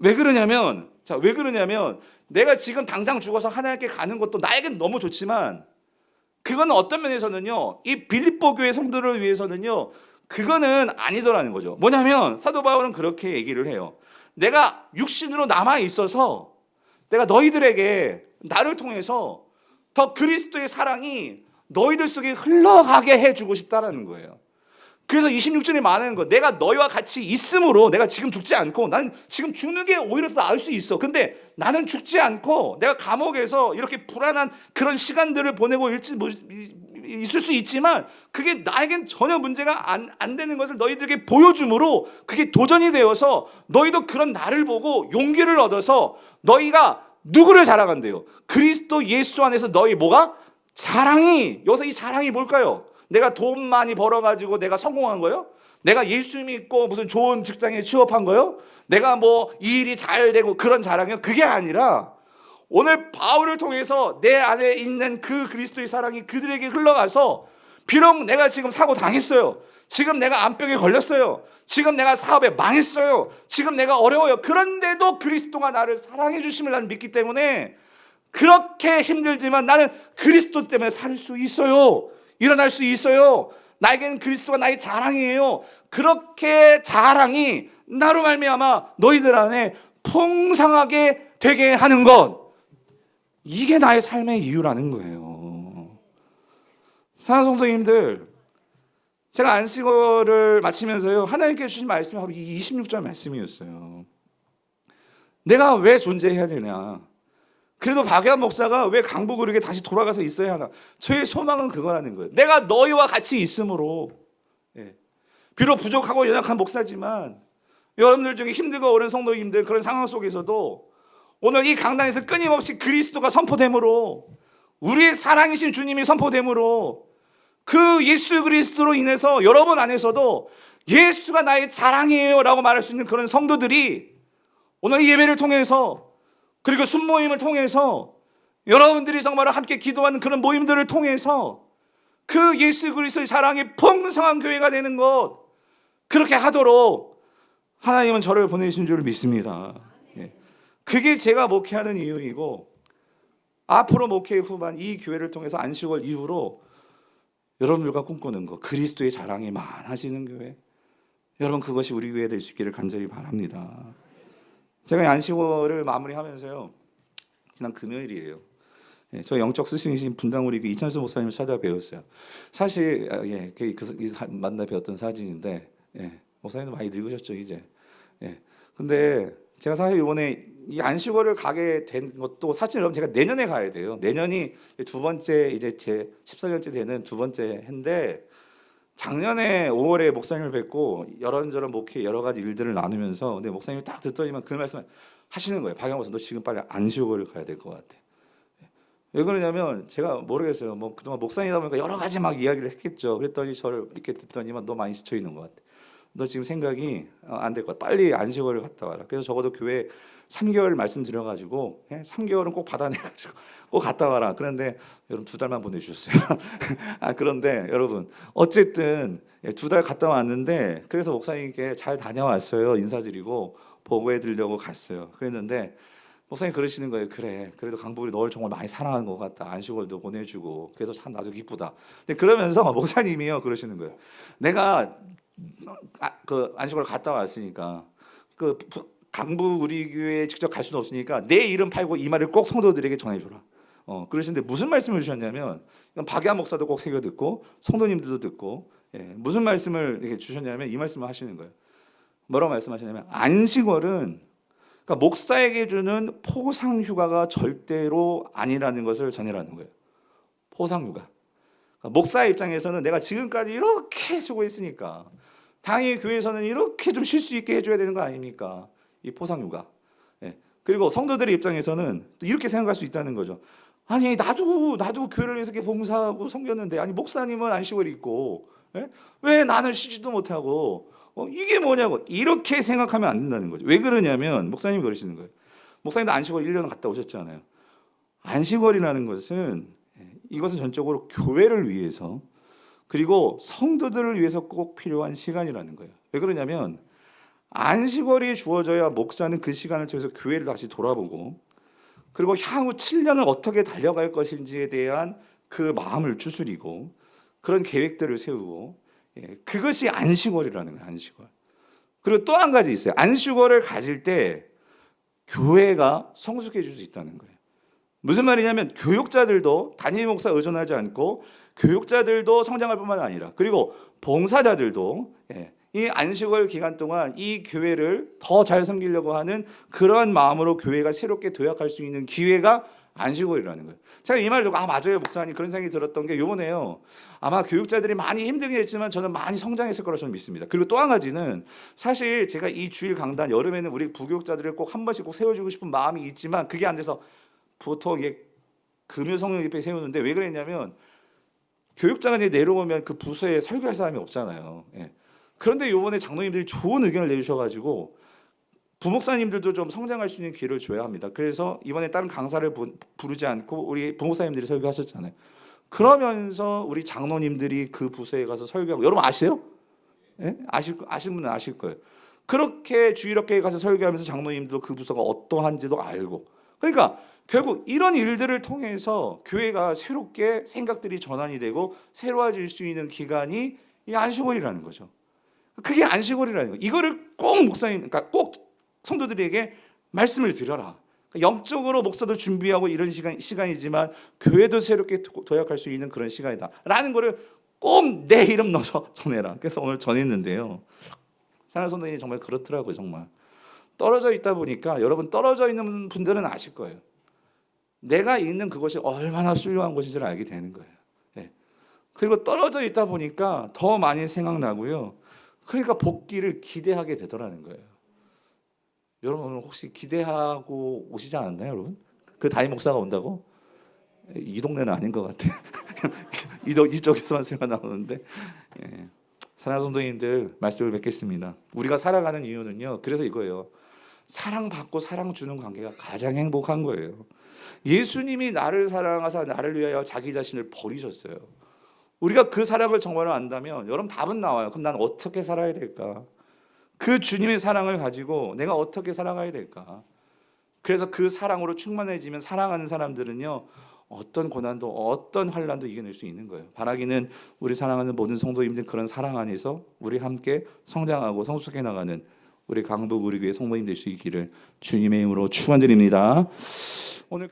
왜 그러냐면, 내가 지금 당장 죽어서 하나님께 가는 것도 나에겐 너무 좋지만, 그거는 어떤 면에서는요, 이 빌립보 교회 성도를 위해서는요, 그거는 아니더라는 거죠. 뭐냐면 사도 바울은 그렇게 얘기를 해요. 내가 육신으로 남아 있어서 내가 너희들에게, 나를 통해서 더 그리스도의 사랑이 너희들 속에 흘러가게 해주고 싶다라는 거예요. 그래서 26절에 말하는 거, 내가 너희와 같이 있으므로, 내가 지금 죽지 않고, 나는 지금 죽는 게 오히려 더 나을 수 있어. 근데 나는 죽지 않고 내가 감옥에서 이렇게 불안한 그런 시간들을 보내고 있을 수 있지만, 그게 나에겐 전혀 문제가 안 되는 것을 너희들에게 보여줌으로 그게 도전이 되어서 너희도 그런 나를 보고 용기를 얻어서 너희가 누구를 자랑한대요? 그리스도 예수 안에서 너희 뭐가? 자랑이. 여기서 이 자랑이 뭘까요? 내가 돈 많이 벌어가지고 내가 성공한 거요? 내가 예수 믿고 무슨 좋은 직장에 취업한 거요? 내가 뭐 이 일이 잘 되고 그런 자랑이요? 그게 아니라 오늘 바울을 통해서 내 안에 있는 그 그리스도의 사랑이 그들에게 흘러가서, 비록 내가 지금 사고 당했어요, 지금 내가 암병에 걸렸어요, 지금 내가 사업에 망했어요, 지금 내가 어려워요, 그런데도 그리스도가 나를 사랑해 주심을 나는 믿기 때문에 그렇게 힘들지만 나는 그리스도 때문에 살 수 있어요, 일어날 수 있어요, 나에게는 그리스도가 나의 자랑이에요. 그렇게 자랑이 나로 말미암아 너희들 안에 풍성하게 되게 하는 것, 이게 나의 삶의 이유라는 거예요. 사랑하는 성도님들, 제가 안식월을 마치면서요, 하나님께 주신 말씀이 바로 이 26절 말씀이었어요. 내가 왜 존재해야 되냐? 그래도 박예환 목사가 왜 강북의료에 다시 돌아가서 있어야 하나? 저의 소망은 그거라는 거예요. 내가 너희와 같이 있으므로, 예. 비록 부족하고 연약한 목사지만 여러분들 중에 힘들고 어려운 성도님들 그런 상황 속에서도 오늘 이 강단에서 끊임없이 그리스도가 선포됨으로, 우리의 사랑이신 주님이 선포됨으로, 그 예수 그리스도로 인해서 여러분 안에서도 예수가 나의 자랑이에요 라고 말할 수 있는 그런 성도들이 오늘 이 예배를 통해서, 그리고 순모임을 통해서, 여러분들이 정말 함께 기도하는 그런 모임들을 통해서 그 예수 그리스도의 자랑이 풍성한 교회가 되는 것, 그렇게 하도록 하나님은 저를 보내신 줄 믿습니다. 예. 그게 제가 목회하는 이유이고, 앞으로 목회 후반 이 교회를 통해서 안식월 이후로 여러분들과 꿈꾸는 것, 그리스도의 자랑이 많아지는 교회, 여러분 그것이 우리 교회 될 수 있기를 간절히 바랍니다. 제가 안식월을 마무리하면서요, 지난 금요일이에요. 예, 저 영적 스승이신 분당우리 그 이찬수 목사님을 찾아뵈었어요. 사실 만나 뵈었던 사진인데, 예, 목사님도 많이 늙으셨죠 이제. 예, 근데 제가 사실 이번에 이 안식월을 가게 된 것도 사실 여러분 제가 내년에 가야 돼요. 내년이 두 번째, 이제 제 14년째 되는 두 번째 해인데, 작년에 5월에 목사님을 뵙고 여런저런 목회 여러 가지 일들을 나누면서, 근데 목사님이 딱 듣더니만 그 말씀을 하시는 거예요. 박영호 목사, 너 지금 빨리 안식월을 가야 될 것 같아. 왜 그러냐면 제가 모르겠어요. 뭐 그동안 목사님이다 보니까 여러 가지 막 이야기를 했겠죠. 그랬더니 저를 이렇게 듣더니만 너 많이 지쳐 있는 것 같아. 너 지금 생각이 안 될 것 같아. 빨리 안식월을 갔다 와라. 그래서 적어도 교회 3개월 말씀드려가지고, 3개월은 꼭 받아내가지고 꼭 갔다 와라. 그런데 여러분 2달만 보내주셨어요. 그런데 여러분 어쨌든 2달 갔다 왔는데, 그래서 목사님께 잘 다녀왔어요 인사드리고 보고해드리려고 갔어요. 그랬는데 목사님 그러시는 거예요. 그래, 그래도 강북이 널 정말 많이 사랑하는 것 같다. 안식월도 보내주고 그래서 참 나도 기쁘다. 근데 그러면서 목사님이요 그러시는 거예요. 내가 그 안식월 갔다 왔으니까 그 강북 우리 교회에 직접 갈 수는 없으니까 내 이름 팔고 이 말을 꼭 성도들에게 전해줘라. 그러시는데 무슨 말씀을 주셨냐면, 박예환 목사도 꼭 새겨 듣고 성도님들도 듣고, 무슨 말씀을 이렇게 주셨냐면 이 말씀을 하시는 거예요. 뭐라고 말씀하시냐면, 안식월은 그러니까 목사에게 주는 포상 휴가가 절대로 아니라는 것을 전해라는 거예요. 포상 휴가. 그러니까 목사의 입장에서는 내가 지금까지 이렇게 수고했으니까 당연히 교회에서는 이렇게 좀 쉴 수 있게 해줘야 되는 거 아닙니까? 이 포상 휴가. 그리고 성도들의 입장에서는 또 이렇게 생각할 수 있다는 거죠. 아니 나도 교회를 위해서 이렇게 봉사하고 섬겼는데, 아니 목사님은 안식월이 있고, 왜 나는 쉬지도 못하고, 이게 뭐냐고 이렇게 생각하면 안 된다는 거죠. 왜 그러냐면 목사님이 그러시는 거예요. 목사님도 안식월 1년 갔다 오셨잖아요. 안식월이라는 것은, 이것은 전적으로 교회를 위해서, 그리고 성도들을 위해서 꼭 필요한 시간이라는 거예요. 왜 그러냐면 안식월이 주어져야 목사는 그 시간을 통해서 교회를 다시 돌아보고, 그리고 향후 7년을 어떻게 달려갈 것인지에 대한 그 마음을 추스리고 그런 계획들을 세우고, 그것이 안식월이라는 거예요. 안식월. 그리고 또 한 가지 있어요. 안식월을 가질 때 교회가 성숙해질 수 있다는 거예요. 무슨 말이냐면 교육자들도 담임 목사 의존하지 않고, 교육자들도 성장할 뿐만 아니라, 그리고 봉사자들도 이 안식월 기간 동안 이 교회를 더 잘 섬기려고 하는 그러한 마음으로 교회가 새롭게 도약할 수 있는 기회가 안식월이라는 거예요. 제가 이 말을 듣고 맞아요 목사님, 그런 생각이 들었던 게 요번에요. 아마 교육자들이 많이 힘들긴 했지만 저는 많이 성장했을 거라고 저는 믿습니다. 그리고 또 한 가지는, 사실 제가 이 주일 강단 여름에는 우리 부교육자들을 꼭 한 번씩 꼭 세워주고 싶은 마음이 있지만 그게 안 돼서 보통 이게 금요 성령 집회 세우는데, 왜 그랬냐면 교육자가 이제 내려오면 그 부서에 설교할 사람이 없잖아요. 그런데 요번에 장로님들이 좋은 의견을 내주셔가지고 부목사님들도 좀 성장할 수 있는 기회를 줘야 합니다. 그래서 이번에 다른 강사를 부르지 않고 우리 부목사님들이 설교하셨잖아요. 그러면서 우리 장로님들이 그 부서에 가서 설교하고, 여러분 아세요? 아시는 분은 아실 거예요. 그렇게 주일학교에 가서 설교하면서 장로님도 그 부서가 어떠한지도 알고, 그러니까 결국 이런 일들을 통해서 교회가 새롭게 생각들이 전환이 되고 새로워질 수 있는 기간이 이 안식월이라는 거죠. 그게 안식월이라는 거예요. 이거를 꼭 목사님, 그러니까 꼭 성도들에게 말씀을 드려라. 영적으로 목사도 준비하고 이런 시간이지만 교회도 새롭게 도약할 수 있는 그런 시간이다 라는 거를 꼭 내 이름 넣어서 전해라. 그래서 오늘 전했는데요, 사랑하는 성도님이 정말 그렇더라고요. 정말 떨어져 있다 보니까 여러분 떨어져 있는 분들은 아실 거예요. 내가 있는 그것이 얼마나 훌륭한 곳인지를 알게 되는 거예요. 예. 그리고 떨어져 있다 보니까 더 많이 생각나고요. 그러니까 복귀를 기대하게 되더라는 거예요. 여러분 혹시 기대하고 오시지 않았나요, 여러분? 그 담임 목사가 온다고? 이 동네는 아닌 것 같아. 이쪽에서만 생각 나오는데. 예. 사랑하는 성도님들 말씀을 맺겠습니다. 우리가 살아가는 이유는요. 그래서 이거예요. 사랑받고 사랑 주는 관계가 가장 행복한 거예요. 예수님이 나를 사랑하사 나를 위하여 자기 자신을 버리셨어요. 우리가 그 사랑을 정말로 안다면 여러분 답은 나와요. 그럼 난 어떻게 살아야 될까? 그 주님의 사랑을 가지고 내가 어떻게 살아가야 될까? 그래서 그 사랑으로 충만해지면 사랑하는 사람들은요. 어떤 고난도 어떤 환난도 이겨낼 수 있는 거예요. 바라기는 우리 사랑하는 모든 성도님들 그런 사랑 안에서 우리 함께 성장하고 성숙해 나가는 우리 강북 우리 교회 성도님 될 수 있기를 주님의 이름으로 축원드립니다. 오늘